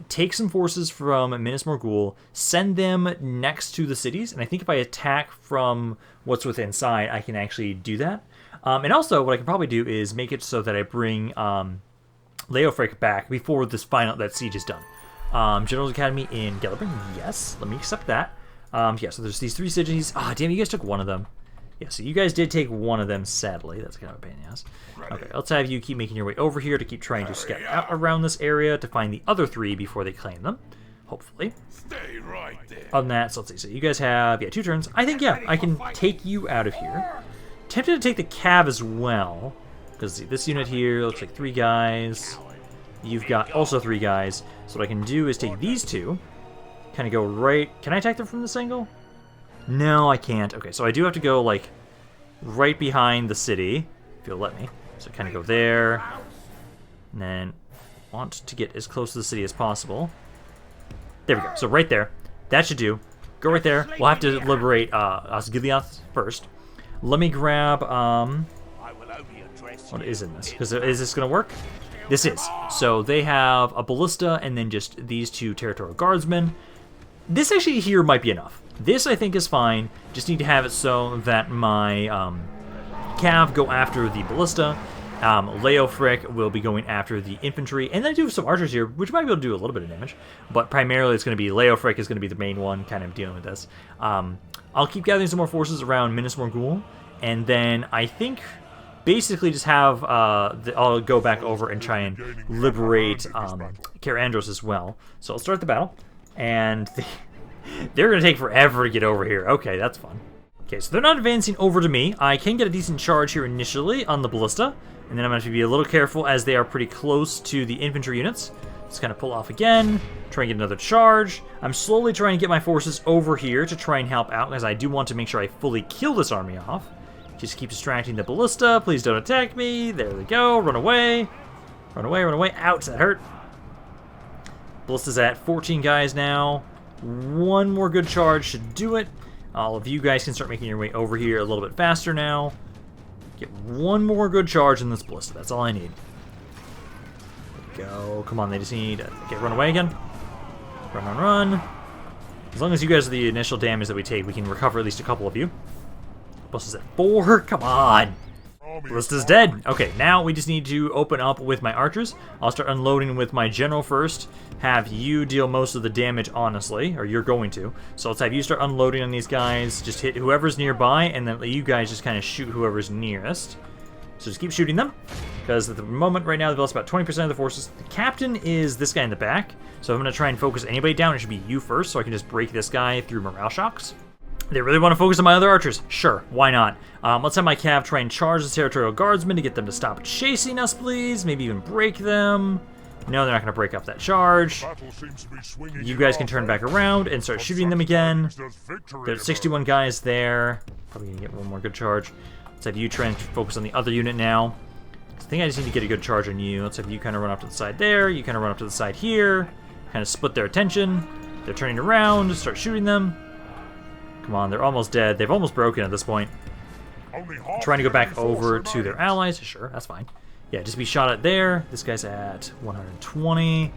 Take some forces from Minas Morgul, send them next to the cities, and I think if I attack from what's within inside, I can actually do that. And also, what I can probably do is make it so that I bring Leofric back before that siege is done. General's Academy in Gelebrin, yes, let me accept that. Yeah, so there's these 3 cities. Ah, damn, you guys took one of them. Yeah, so you guys did take one of them, sadly. That's kind of a pain in the ass. Okay, let's have you keep making your way over here to keep trying to scout out around this area to find the other 3 before they claim them. Hopefully. Stay right there. Other than that, so let's see. So you guys have, 2 turns. I think, yeah, I can take you out of here. Tempted to take the Cav as well. Because this unit here looks like 3 guys. You've got also 3 guys. So what I can do is take these 2. Kind of go right... Can I attack them from this angle? No, I can't. Okay, so I do have to go, like, right behind the city, if you'll let me. So kind of go there, and then want to get as close to the city as possible. There we go. So right there. That should do. Go right there. We'll have to liberate Osgiliath first. Let me grab... what is in this? Because is this going to work? This is. So they have a ballista and then just these 2 territorial guardsmen. This actually here might be enough. This, I think, is fine. Just need to have it so that my Cav go after the ballista. Leofric will be going after the infantry. And then I do have some archers here, which might be able to do a little bit of damage. But primarily it's going to be Leofric is going to be the main one kind of dealing with this. I'll keep gathering some more forces around Minas Morgul. And then I think basically just have... I'll go back over and try and liberate Cair Andros as well. So I'll start the battle. And... They're going to take forever to get over here. Okay, that's fun. Okay, so they're not advancing over to me. I can get a decent charge here initially on the ballista. And then I'm going to have to be a little careful as they are pretty close to the infantry units. Just kind of pull off again. Try and get another charge. I'm slowly trying to get my forces over here to try and help out, because I do want to make sure I fully kill this army off. Just keep distracting the ballista. Please don't attack me. There we go. Run away. Run away, run away. Ouch, that hurt. Ballista's at 14 guys now. 1 more good charge should do it. All of you guys can start making your way over here a little bit faster now. Get 1 more good charge in this ballista. That's all I need. There we go. Come on, they just need... Okay, run away again. Run, run, run. As long as you guys are the initial damage that we take, we can recover at least a couple of you. Ballista's at 4. Come on. Ballista's dead. Okay, now we just need to open up with my archers. I'll start unloading with my general first. Have you deal most of the damage, honestly, or you're going to. So let's have you start unloading on these guys. Just hit whoever's nearby, and then you guys just kind of shoot whoever's nearest. So just keep shooting them, because at the moment right now they've lost about 20% of the forces. The captain is this guy in the back, so if I'm going to try and focus anybody down, it should be you first, so I can just break this guy through morale shocks. They really want to focus on my other archers. Sure, why not? Let's have my Cav try and charge the territorial guardsmen to get them to stop chasing us, please. Maybe even break them. No, they're not going to break up that charge. You guys can turn back around and start shooting them again. There's 61 guys there. Probably going to get 1 more good charge. Let's have you try and focus on the other unit now. I think I just need to get a good charge on you. Let's have you kind of run up to the side there. You kind of run up to the side here. Kind of split their attention. They're turning around. Start shooting them. Come on, they're almost dead. They've almost broken at this point. Trying to go back over to their allies. Sure, that's fine. Yeah, just be shot at there. This guy's at 120.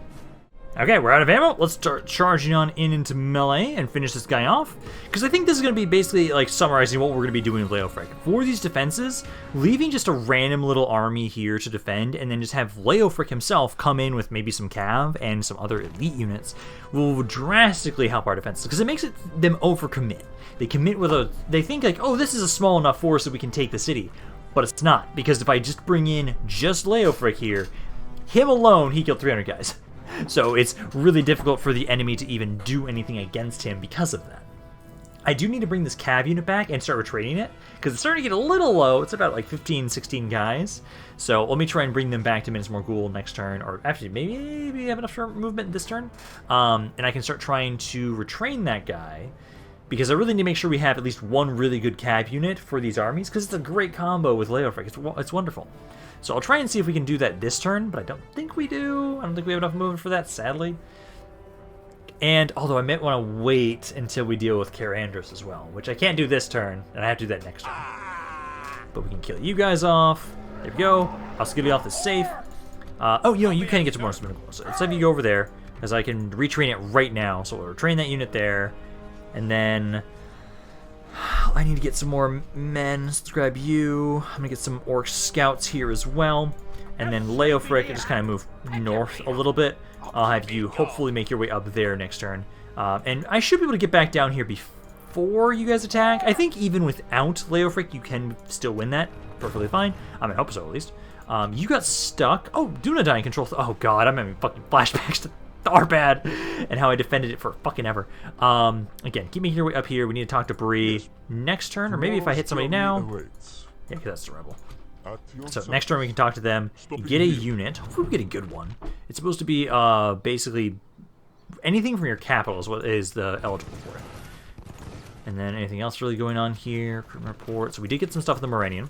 Okay, we're out of ammo. Let's start charging on into melee and finish this guy off. Because I think this is going to be basically like summarizing what we're going to be doing with Leofric. For these defenses, leaving just a random little army here to defend and then just have Leofric himself come in with maybe some cav and some other elite units will drastically help our defenses. Because it makes them overcommit. They commit with a... They think like, oh, this is a small enough force that we can take the city. But it's not. Because if I just bring in just Leofric here, him alone, he killed 300 guys. So it's really difficult for the enemy to even do anything against him because of that. I do need to bring this cav unit back and start retreating it, because it's starting to get a little low. It's about like 15, 16 guys. So let me try and bring them back to Minas Morgul next turn, or actually maybe have enough movement this turn. And I can start trying to retrain that guy, because I really need to make sure we have at least one really good cav unit for these armies, because it's a great combo with Leofric. It's wonderful. So I'll try and see if we can do that this turn, but I don't think we do. I don't think we have enough movement for that, sadly. And although I might want to wait until we deal with Cair Andros as well, which I can't do this turn, and I have to do that next turn. But we can kill you guys off. There we go. Osgiliath is safe. Oh, you know, you can get to Mordor. So let's have you go over there, because I can retrain it right now. So we'll retrain that unit there, and then... I need to get some more men. Let's grab you. I'm gonna get some orc scouts here as well. And then Leofric, just kind of move north a little bit. I'll have you hopefully make your way up there next turn. And I should be able to get back down here before you guys attack. I think even without Leofric, you can still win that perfectly fine. I hope so, at least. You got stuck. Oh, Dunedain control. Oh, God, I'm having fucking flashbacks to Tharbad and how I defended it for fucking ever. Again, keep making your way up here. We need to talk to Bree next turn, or maybe if I hit somebody now. Yeah, because that's the rebel. So next turn we can talk to them, get a unit. Hopefully we get a good one. It's supposed to be basically anything from your capital is what is the eligible for it. And then anything else really going on here? Recruitment report. So we did get some stuff in the Moranian.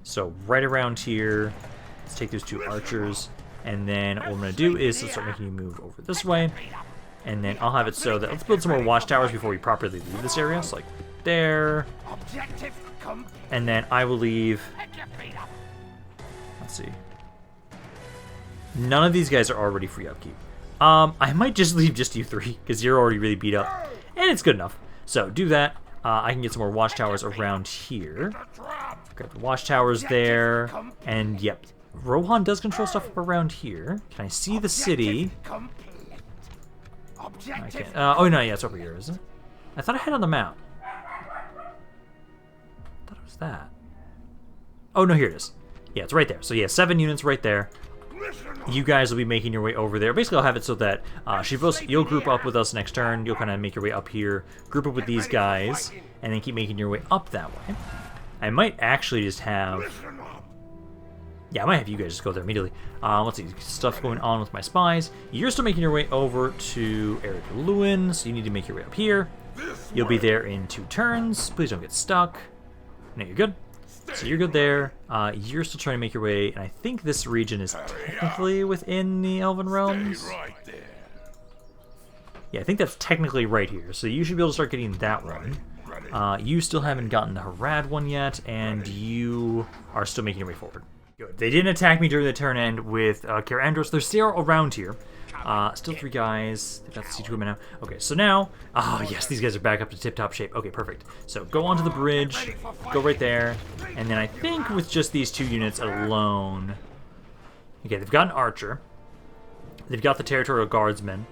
So right around here, let's take those 2 archers. And then what I'm going to do is let's start making you move over this way. And then I'll have it so that let's build some more watchtowers before we properly leave this area. So like there. And then I will leave... Let's see. None of these guys are already free upkeep. I might just leave just you 3 because you're already really beat up. And it's good enough. So do that. I can get some more watchtowers around here. Grab the watchtowers there. And yep. Rohan does control stuff up around here. Can I see the city? I can't. Oh, no, yeah, it's over here, isn't it? I thought I had it on the map. I thought it was that. Oh, no, here it is. Yeah, it's right there. So, yeah, 7 units right there. You guys will be making your way over there. Basically, I'll have it so that you'll group up with us next turn. You'll kind of make your way up here, group up with these guys, and then keep making your way up that way. I might actually just have... Yeah, I might have you guys just go there immediately. Let's see, stuff going on with my spies. You're still making your way over to Eric Lewin, so you need to make your way up here. You'll be there in 2 turns. Please don't get stuck. No, you're good. So you're good there. You're still trying to make your way, and I think this region is technically within the Elven Realms. Yeah, I think that's technically right here, so you should be able to start getting that one. You still haven't gotten the Harad one yet, and you are still making your way forward. Good. They didn't attack me during the turn end with Cair Andros. They're still around here. Still 3 guys. They've got the C2 women now. Okay, so now... Oh, yes, these guys are back up to tip-top shape. Okay, perfect. So go onto the bridge. Go right there. And then I think with just these 2 units alone... Okay, they've got an archer. They've got the territorial guardsmen.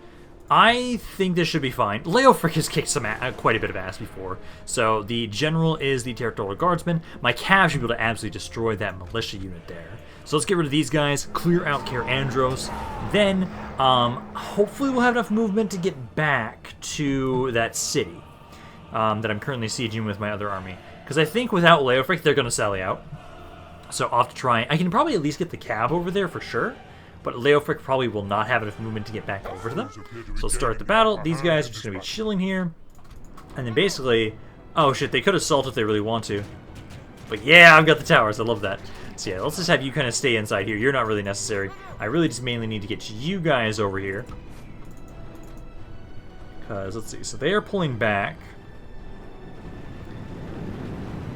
I think this should be fine. Leofric has kicked quite a bit of ass before. So the general is the territorial guardsman. My cav should be able to absolutely destroy that militia unit there. So let's get rid of these guys, clear out Cair Andros. Then, hopefully we'll have enough movement to get back to that city that I'm currently sieging with my other army. Because I think without Leofric, they're going to sally out. So I'll have to try. I can probably at least get the cav over there for sure. But Leofric probably will not have enough movement to get back over to them. So let's start the battle. These guys are just going to be chilling here. And then basically... Oh shit, they could assault if they really want to. But yeah, I've got the towers. I love that. So yeah, let's just have you kind of stay inside here. You're not really necessary. I really just mainly need to get you guys over here. Because, let's see. So they are pulling back.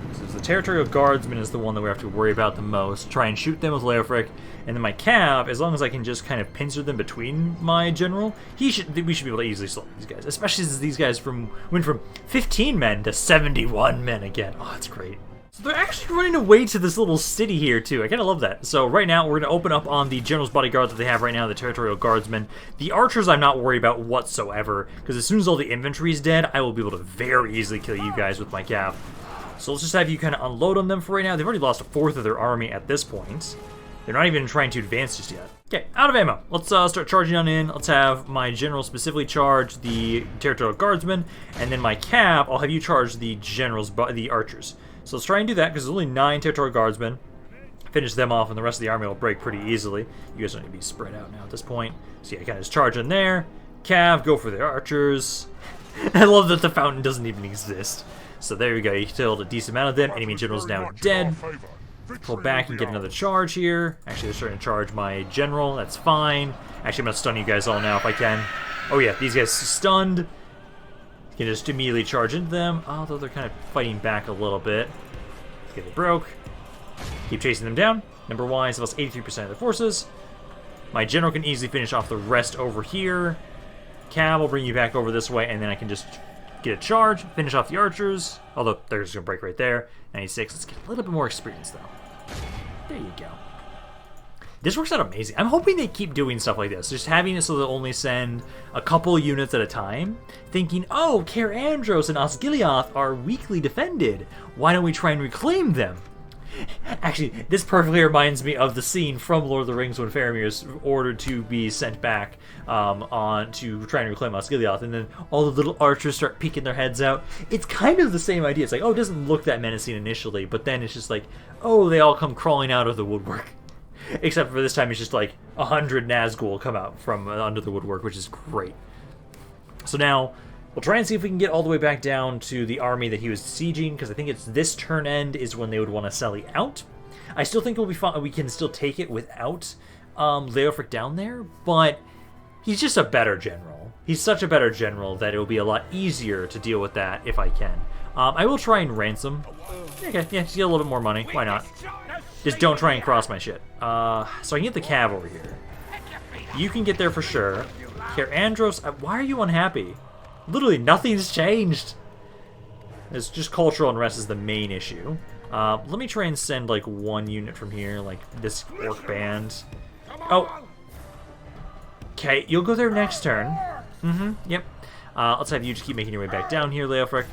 This is the Territorial Guardsman is the one that we have to worry about the most. Try and shoot them with Leofric. And then my Cav, as long as I can just kind of pincer them between my general, we should be able to easily slaughter these guys. Especially since these guys went from 15 men to 71 men again. Oh, that's great. So they're actually running away to this little city here, too. I kind of love that. So right now, we're going to open up on the General's Bodyguards that they have right now, the Territorial Guardsmen. The Archers I'm not worried about whatsoever, because as soon as all the infantry is dead, I will be able to very easily kill you guys with my Cav. So let's just have you kind of unload on them for right now. They've already lost a fourth of their army at this point. They're not even trying to advance just yet. Okay, out of ammo. Let's start charging on in. Let's have my general specifically charge the Territorial Guardsmen, and then my Cav, I'll have you charge the the archers. So let's try and do that, because there's only 9 Territorial Guardsmen. Finish them off, and the rest of the army will break pretty easily. You guys don't need to be spread out now at this point. So yeah, kind of just charge in there. Cav, go for the archers. I love that the fountain doesn't even exist. So there we go, you killed a decent amount of them. Enemy general's now dead. Pull back and get another charge here. Actually, they're starting to charge my general. That's fine. Actually, I'm going to stun you guys all now if I can. Oh yeah, these guys stunned. You can just immediately charge into them. Although they're kind of fighting back a little bit. Okay, they broke. Keep chasing them down. Number-wise, lost 83% of their forces. My general can easily finish off the rest over here. Cav will bring you back over this way, and then I can just get a charge, finish off the archers. Although they're just going to break right there. 96. Let's get a little bit more experience, though. There you go. This works out amazing. I'm hoping they keep doing stuff like this. Just having it so they'll only send a couple units at a time. Thinking, oh, Cair, Andros, and Osgiliath are weakly defended. Why don't we try and reclaim them? Actually, this perfectly reminds me of the scene from Lord of the Rings when Faramir is ordered to be sent back on to try and reclaim Osgiliath, and then all the little archers start peeking their heads out. It's kind of the same idea. It's like, oh, it doesn't look that menacing initially, but then it's just like, oh, they all come crawling out of the woodwork. Except for this time, it's just like 100 Nazgul come out from under the woodwork, which is great. So now, we'll try and see if we can get all the way back down to the army that he was sieging, because I think it's this turn end is when they would want to sally out. I still think we'll be fine. We can still take it without Leofric down there, but he's just a better general. He's such a better general that it'll be a lot easier to deal with that if I can. I will try and ransom. Okay, yeah, just get a little bit more money. Why not? Just don't try and cross my shit. So I can get the Cav over here. You can get there for sure. Here, Andros, why are you unhappy? Literally, nothing's changed. It's just cultural unrest is the main issue. Let me try and send, like, one unit from here, like this orc band. Oh. Okay, you'll go there next turn. Yep. Let's have you just keep making your way back down here, Leofric.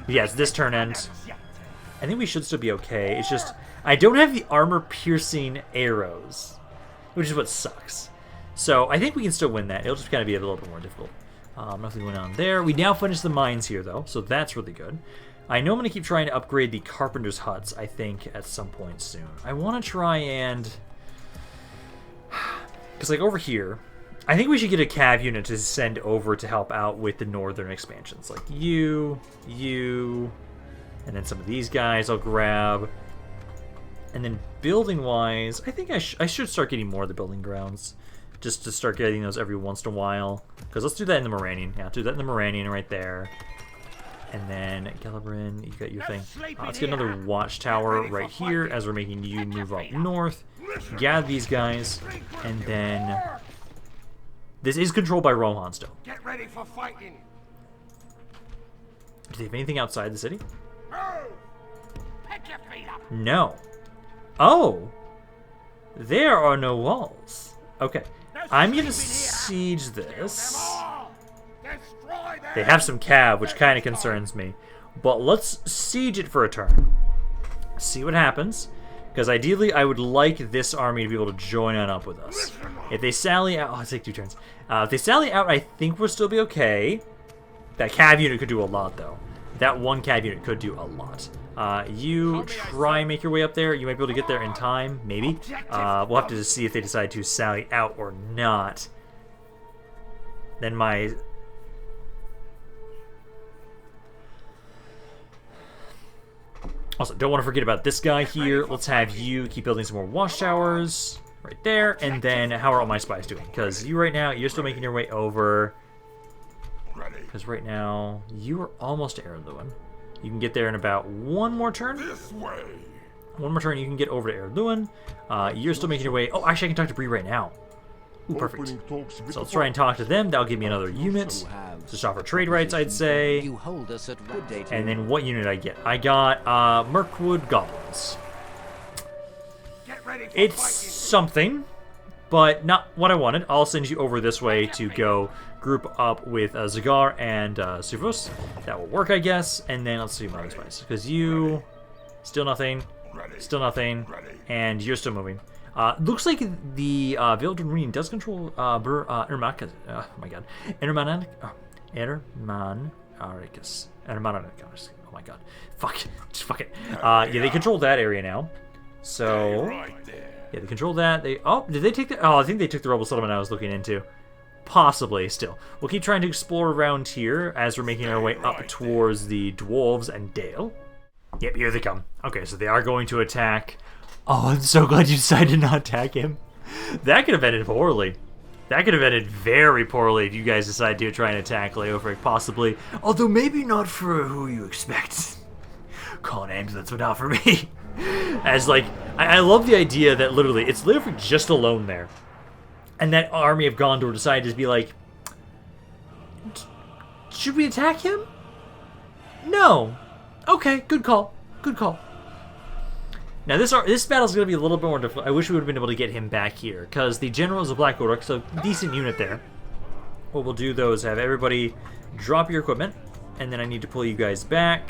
Yeah, it's this turn end. I think we should still be okay. It's just, I don't have the armor-piercing arrows, which is what sucks. So I think we can still win that. It'll just kind of be a little bit more difficult. Nothing going on there. We now finished the mines here, though, so that's really good. I know I'm going to keep trying to upgrade the carpenter's huts, I think, at some point soon. I want to try and... Because, like, over here, I think we should get a Cav unit to send over to help out with the northern expansions. Like, you, and then some of these guys I'll grab. And then building-wise, I think I should start getting more of the building grounds. Just to start getting those every once in a while. Because let's do that in the Moranian. Yeah, do that in the Moranian right there. And then Gelebrin, you got your thing. Let's get another watchtower right here as we're making you move up north. Gather these guys. And then... This is controlled by Rohan still. Get ready for fighting. Do they have anything outside the city? Pick your feet up. No. Oh! There are no walls. Okay. I'm gonna siege this. They have some cav, which kind of concerns me. But let's siege it for a turn. See what happens. Because ideally, I would like this army to be able to join on up with us. If they sally out... Oh, I'll take 2 turns. If they sally out, I think we'll still be okay. That cav unit could do a lot, though. That one cav unit could do a lot. You try and make your way up there. You might be able to get there in time, maybe. We'll have to just see if they decide to sally out or not. Then my... Also, don't want to forget about this guy here. Let's have you keep building some more watchtowers. Right there. And then, how are all my spies doing? Because you right now, you're still making your way over. Because right now, you are almost to Erluin. You can get there in about one more turn. This way. One more turn, you can get over to Erluin. You're still making your way. Oh, actually, I can talk to Bree right now. Ooh, perfect. So I'll try and talk to them. That'll give me another unit. Just offer trade rights, I'd say. You hold us at good day. And then what unit I get? I got Mirkwood Goblins. Get ready for It's fighting. something, but not what I wanted. I'll send you over this way to go group up with Zagar and Suvos. That will work, I guess. And then let's see my spice. Because you... Still nothing. Still nothing. And you're still moving. Looks like the Veiled Marine does control Ermac. Oh my god. Ermanaricus. Ermanaricus. Oh my god. Fuck. Just fuck it. Yeah, they control that area now. So... Yeah, they control that. They... Oh, did they take the... Oh, I think they took the Rebel Settlement I was looking into. Possibly, still. We'll keep trying to explore around here as we're making our way up towards the Dwarves and Dale. Yep, here they come. Okay, so they are going to attack. Oh, I'm so glad you decided to not attack him. That could have ended poorly. That could have ended very poorly if you guys decide to try and attack Leofric, possibly. Although maybe not for who you expect. Call an ambulance, but not for me. As, like, I love the idea that literally it's Leofric just alone there. And that army of Gondor decided to be like, should we attack him? No. Okay, good call. Good call. Now this battle's going to be a little bit more difficult. I wish we would have been able to get him back here, because the general is a Black Orc, so decent unit there. What we'll do, though, is have everybody drop your equipment, and then I need to pull you guys back.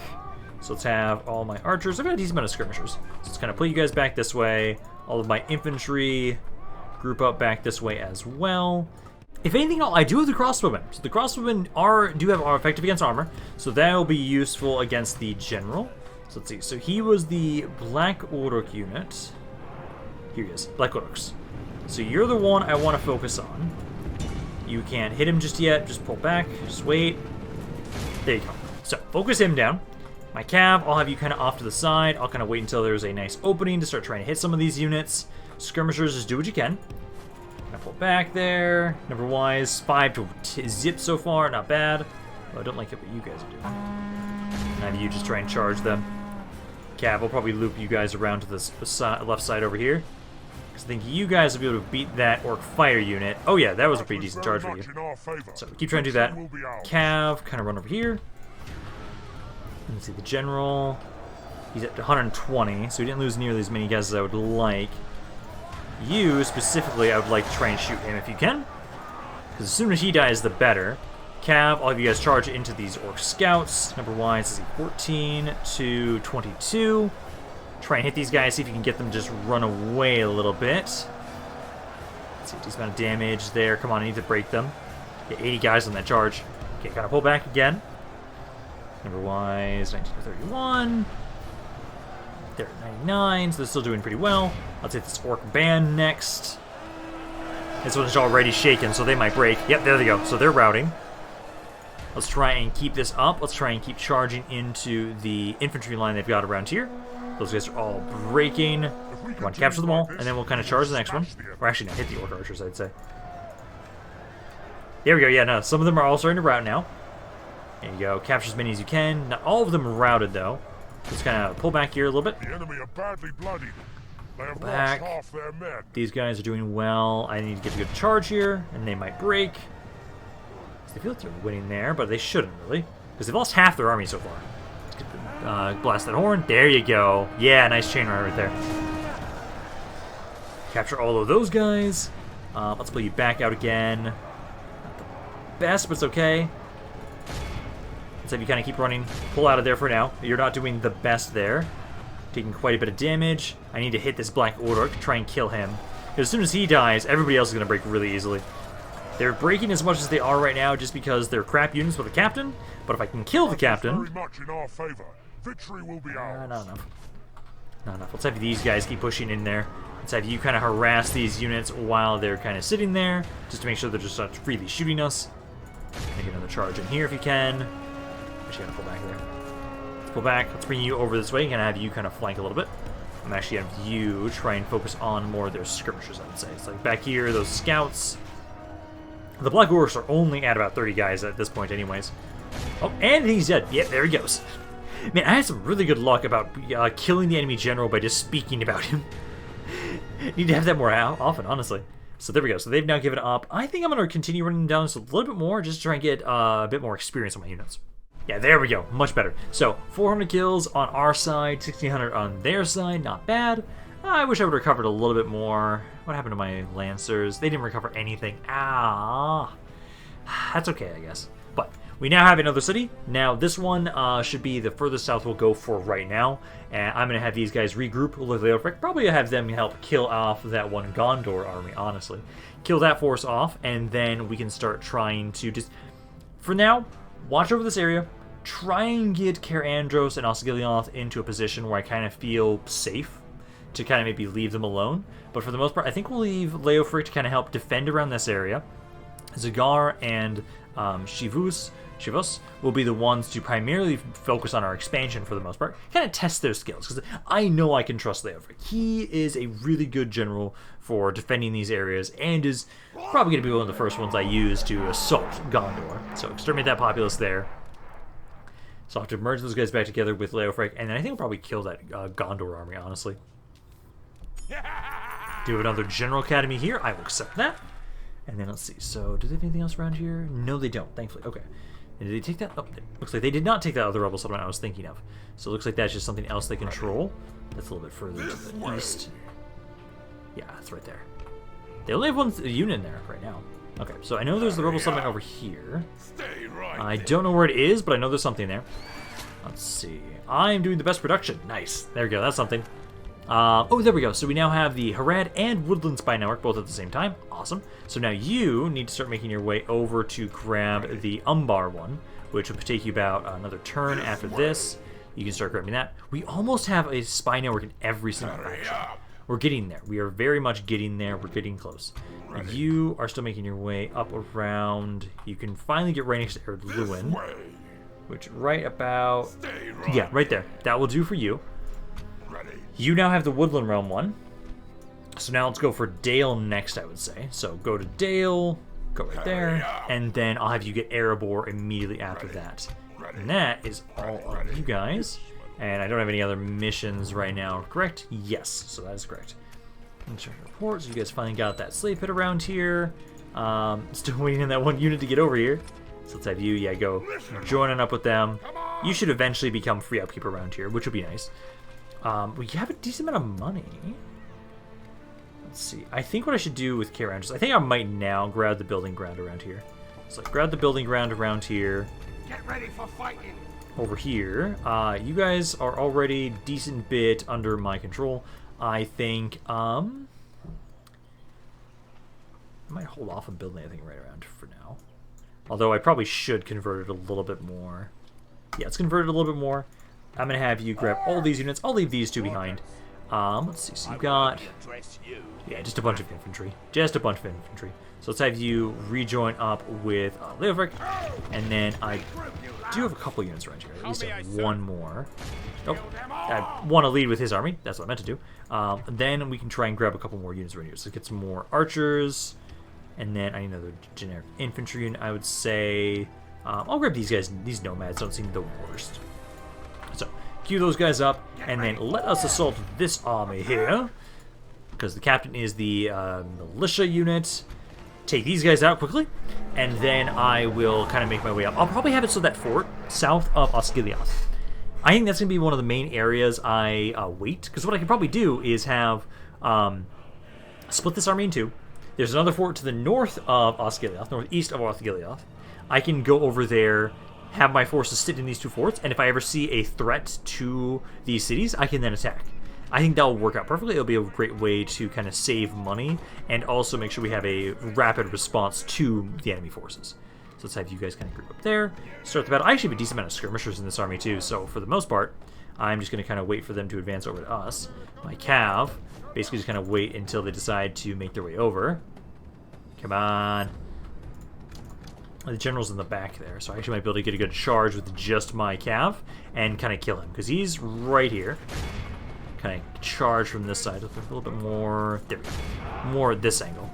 So let's have all my archers. I've got a decent amount of skirmishers. So let's kind of pull you guys back this way. All of my infantry group up back this way as well. If anything, I do have the crossbowmen. So the crossbowmen do have effective against armor, so that will be useful against the general. So let's see. So he was the Black Orc unit. Here he is, Black Orcs. So you're the one I want to focus on. You can't hit him just yet. Just pull back. Just wait. There you go. So focus him down. My cav, I'll have you kind of off to the side. I'll kind of wait until there's a nice opening to start trying to hit some of these units. Skirmishers, just do what you can. I pull back there. Number-wise, 5 to zip so far. Not bad. Well, I don't like it what you guys are doing. Now you just try and charge them. Cav will probably loop you guys around to this left side over here. Because I think you guys will be able to beat that Orc Fire unit. Oh yeah, that was a pretty decent charge for you. So keep trying to do that. Cav, kind of run over here. Let's see, the General. He's at 120, so he didn't lose nearly as many guys as I would like. You, specifically, I would like to try and shoot him if you can. Because as soon as he dies, the better. Cav, I'll have you guys charge into these Orc Scouts. Number-wise is 14 to 22. Try and hit these guys, see if you can get them to just run away a little bit. Let's see, decent amount of damage there. Come on, I need to break them. Get 80 guys on that charge. Okay, gotta pull back again. Number-wise, 19 to 31. They're at 99, so they're still doing pretty well. Let's hit this Orc Band next. This one's already shaken, so they might break. Yep, there they go. So they're routing. Let's try and keep this up. Let's try and keep charging into the infantry line they've got around here. Those guys are all breaking. Come on, capture them all, and then we'll kind of charge the next one. Or actually, no, hit the Orc Archers, I'd say. There we go. Yeah, no, some of them are all starting to rout now. There you go. Capture as many as you can. Not all of them are routed, though. Just kind of pull back here a little bit. The enemy are badly bloodied. They have Back. lost half their men. These guys are doing well. I need to get a good charge here, and they might break. They feel like they're winning there, but they shouldn't really, because they've lost half their army so far. Let's get the, blast that horn. There you go. Yeah, nice chain right there. Capture all of those guys. Let's pull you back out again. Not the best, but it's okay. Let's have you kind of keep running. Pull out of there for now. You're not doing the best there. Taking quite a bit of damage. I need to hit this Black Orc, try and kill him. Because as soon as he dies, everybody else is going to break really easily. They're breaking as much as they are right now just because they're crap units with a captain. But if I can kill the captain... Very much in our favor. Victory will be ours. Not enough. Not enough. Let's have these guys keep pushing in there. Let's have you kind of harass these units while they're kind of sitting there. Just to make sure they're just not freely shooting us. Make another charge in here if you can. Actually, gotta pull back there. Let's pull back. Let's bring you over this way. Gonna have you kind of flank a little bit. I'm actually gonna have you try and focus on more of their skirmishers, I would say. It's like back here, those scouts. The Black Orcs are only at about 30 guys at this point anyways. Oh, and he's dead. Yep, there he goes. Man, I had some really good luck about killing the enemy general by just speaking about him. Need to have that more often, honestly. So there we go. So they've now given up. I think I'm going to continue running down this a little bit more just to try and get a bit more experience on my units. Yeah, there we go. Much better. So 400 kills on our side, 1600 on their side. Not bad. I wish I would have recovered a little bit more. What happened to my Lancers? They didn't recover anything. Ah. That's okay, I guess. But we now have another city. Now, this one should be the furthest south we'll go for right now. And I'm going to have these guys regroup with Leofric. Probably have them help kill off that one Gondor army, honestly. Kill that force off, and then we can start trying to just... For now, watch over this area. Try and get Cair, Andros, and Osgiliath into a position where I kind of feel safe to kind of maybe leave them alone. But for the most part, I think we'll leave Leofric to kind of help defend around this area. Zagar and Shivus will be the ones to primarily focus on our expansion for the most part. Kind of test their skills, because I know I can trust Leofric. He is a really good general for defending these areas, and is probably going to be one of the first ones I use to assault Gondor. So exterminate that populace there. So I'll have to merge those guys back together with Leofric, and then I think we'll probably kill that Gondor army, honestly. Do another General Academy here. I will accept that. And then let's see. So, do they have anything else around here? No, they don't, thankfully. Okay. And did they take that? Oh, looks like they did not take that other rebel settlement I was thinking of. So it looks like that's just something else they control. That's a little bit further to the east. Yeah, it's right there. They only have one unit in there right now. Okay, so I know there's the rebel settlement over here. I don't know where it is, but I know there's something there. Let's see. I am doing the best production. Nice. There we go. That's something. Oh, there we go. So we now have the Harad and Woodland Spy Network both at the same time. Awesome. So now you need to start making your way over to grab the Umbar one, which will take you about another turn after this. You can start grabbing that. We almost have a spy network in every single action. We're getting there. We are very much getting there. We're getting close. You are still making your way up around. You can finally get right next to Erdluin, which right about... Yeah, right there. That will do for you. You now have the Woodland Realm one. So now let's go for Dale next, I would say. So go to Dale, go right there, and then I'll have you get Erebor immediately after that. And that is all of you guys. And I don't have any other missions right now, correct? Yes, so that is correct. Insert reports. You guys finally got that slave pit around here. Still waiting on that one unit to get over here. So let's have you, yeah, go joining up with them. You should eventually become free upkeep around here, which would be nice. We have a decent amount of money. Let's see. I think what I should do with Cair Andros, I think I might now grab the building ground around here. So grab the building ground around here. Get ready for fighting. Over here. You guys are already a decent bit under my control. I think, I might hold off on building anything right around for now. Although I probably should convert it a little bit more. Yeah, let's convert it a little bit more. I'm going to have you grab all these units. I'll leave these two behind. Let's see. So you've got... Yeah, just a bunch of infantry. Just a bunch of infantry. So let's have you rejoin up with Leofric. And then I do have a couple units around here. At least have one more. Nope. I want to lead with his army. That's what I meant to do. Then we can try and grab a couple more units around here. So get some more archers. And then I need another generic infantry unit, I would say. I'll grab these guys. These nomads don't seem the worst. So, queue those guys up, and then let us assault this army here. Because the captain is the militia unit. Take these guys out quickly, and then I will kind of make my way up. I'll probably have it so that fort south of Osgiliath. I think that's going to be one of the main areas I wait. Because what I can probably do is have split this army in two. There's another fort to the north of Osgiliath, northeast of Osgiliath. I can go over there, have my forces sit in these two forts, and if I ever see a threat to these cities, I can then attack. I think that will work out perfectly. It'll be a great way to kind of save money and also make sure we have a rapid response to the enemy forces. So let's have you guys kind of group up there, start the battle. I actually have a decent amount of skirmishers in this army too, so for the most part, I'm just going to kind of wait for them to advance over to us. My cav basically just kind of wait until they decide to make their way over. Come on. The general's in the back there, so I actually might be able to get a good charge with just my cav and kind of kill him, because he's right here. Kind of charge from this side with a little bit more. There we go. More at this angle.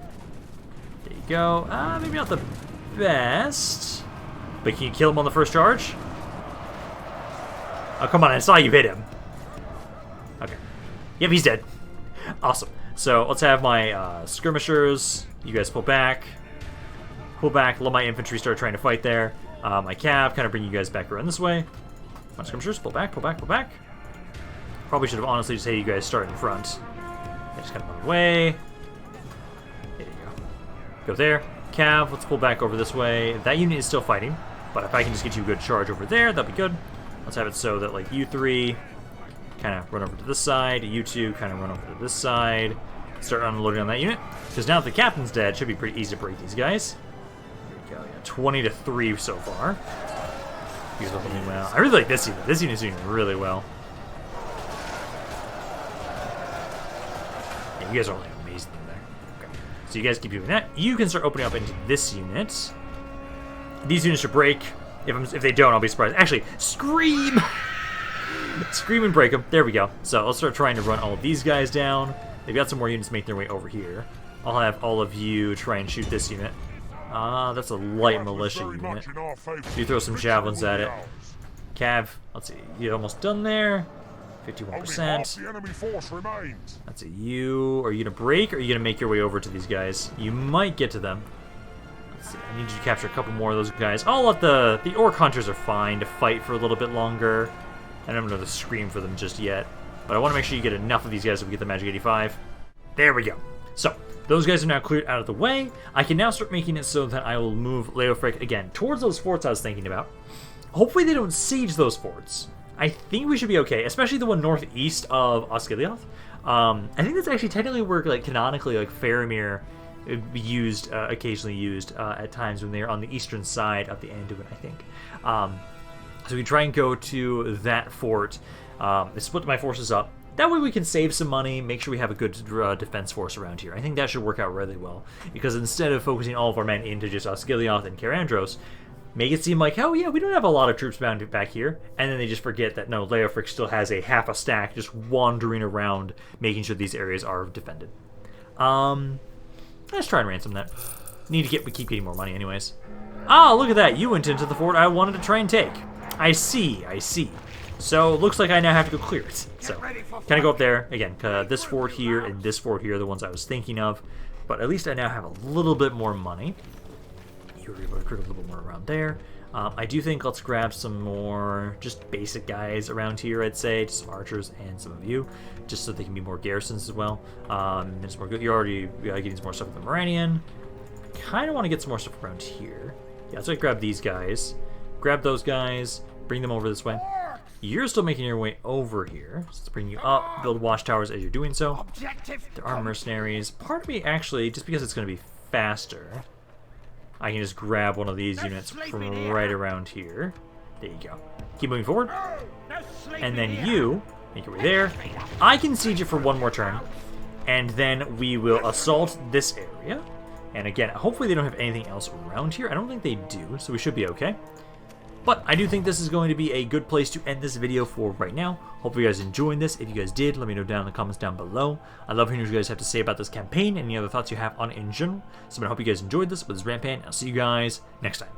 There you go. Maybe not the best, but can you kill him on the first charge? Oh, come on, I saw you hit him. Okay. Yep, he's dead. Awesome. So let's have my skirmishers. You guys pull back. Pull back. Let my infantry start trying to fight there. My cav kind of bring you guys back around this way. My skirmishers, pull back, pull back, pull back. Probably should have honestly just had you guys start in front. I just kind of run away. There you go. Go there. Cav, let's pull back over this way. That unit is still fighting, but if I can just get you a good charge over there, that'd be good. Let's have it so that, like, you three kind of run over to this side, you two kind of run over to this side, start unloading on that unit. Because now that the captain's dead, it should be pretty easy to break these guys. There we go. Yeah, 20 to 3 so far. You guys are doing well. I really like this unit. This unit's doing really well. Yeah, you guys are like amazing there. Okay. So you guys keep doing that. You can start opening up into this unit. These units should break. If they don't, I'll be surprised. Actually, scream! Scream and break them. There we go. So I'll start trying to run all of these guys down. They've got some more units making their way over here. I'll have all of you try and shoot this unit. That's a light militia unit. You throw some javelins at it. Cav, let's see. You're almost done there. 51%. That's a you. Are you gonna break, or are you gonna make your way over to these guys? You might get to them. Let's see. I need you to capture a couple more of those guys. I'll let the orc hunters are fine to fight for a little bit longer. I don't know to scream for them just yet, but I want to make sure you get enough of these guys so we get the magic 85. There we go. So those guys are now cleared out of the way. I can now start making it so that I will move Leofric again towards those forts I was thinking about. Hopefully they don't siege those forts. I think we should be okay, especially the one northeast of Osgiliath. I think that's actually technically where, like, canonically, like, Faramir used, occasionally used at times when they're on the eastern side of the Anduin, I think. So we try and go to that fort, split my forces up. That way we can save some money, make sure we have a good defense force around here. I think that should work out really well, because instead of focusing all of our men into just Osgiliath and Cair Andros, make it seem like, oh yeah, we don't have a lot of troops bound back here, and then they just forget that, no, Leofric still has a half a stack just wandering around, making sure these areas are defended. Let's try and ransom that. Need to keep getting more money anyways. Ah, look at that, you went into the fort I wanted to try and take. I see. So, looks like I now have to go clear it. So, kind of go up there. Again, this fort here and this fort here are the ones I was thinking of. But at least I now have a little bit more money. You're able to recruit a little bit more around there. I do think let's grab some more just basic guys around here, I'd say. Just some archers and some of you. Just so they can be more garrisons as well. And some more good. You're already getting some more stuff with the Moranian. Kind of want to get some more stuff around here. Yeah, so I grab these guys. Grab those guys. Bring them over this way. You're still making your way over here. So let's bring you up, build watchtowers as you're doing so. There are mercenaries. Part of me, actually, just because it's going to be faster, I can just grab one of these units from right around here. There you go. Keep moving forward. And then you, make your way there. I can siege it for one more turn. And then we will assault this area. And again, hopefully they don't have anything else around here. I don't think they do, so we should be okay. But I do think this is going to be a good place to end this video for right now. Hope you guys enjoyed this. If you guys did, let me know down in the comments down below. I love hearing what you guys have to say about this campaign and any other thoughts you have on it in general. So I hope you guys enjoyed this. But this is Rampaned. I'll see you guys next time.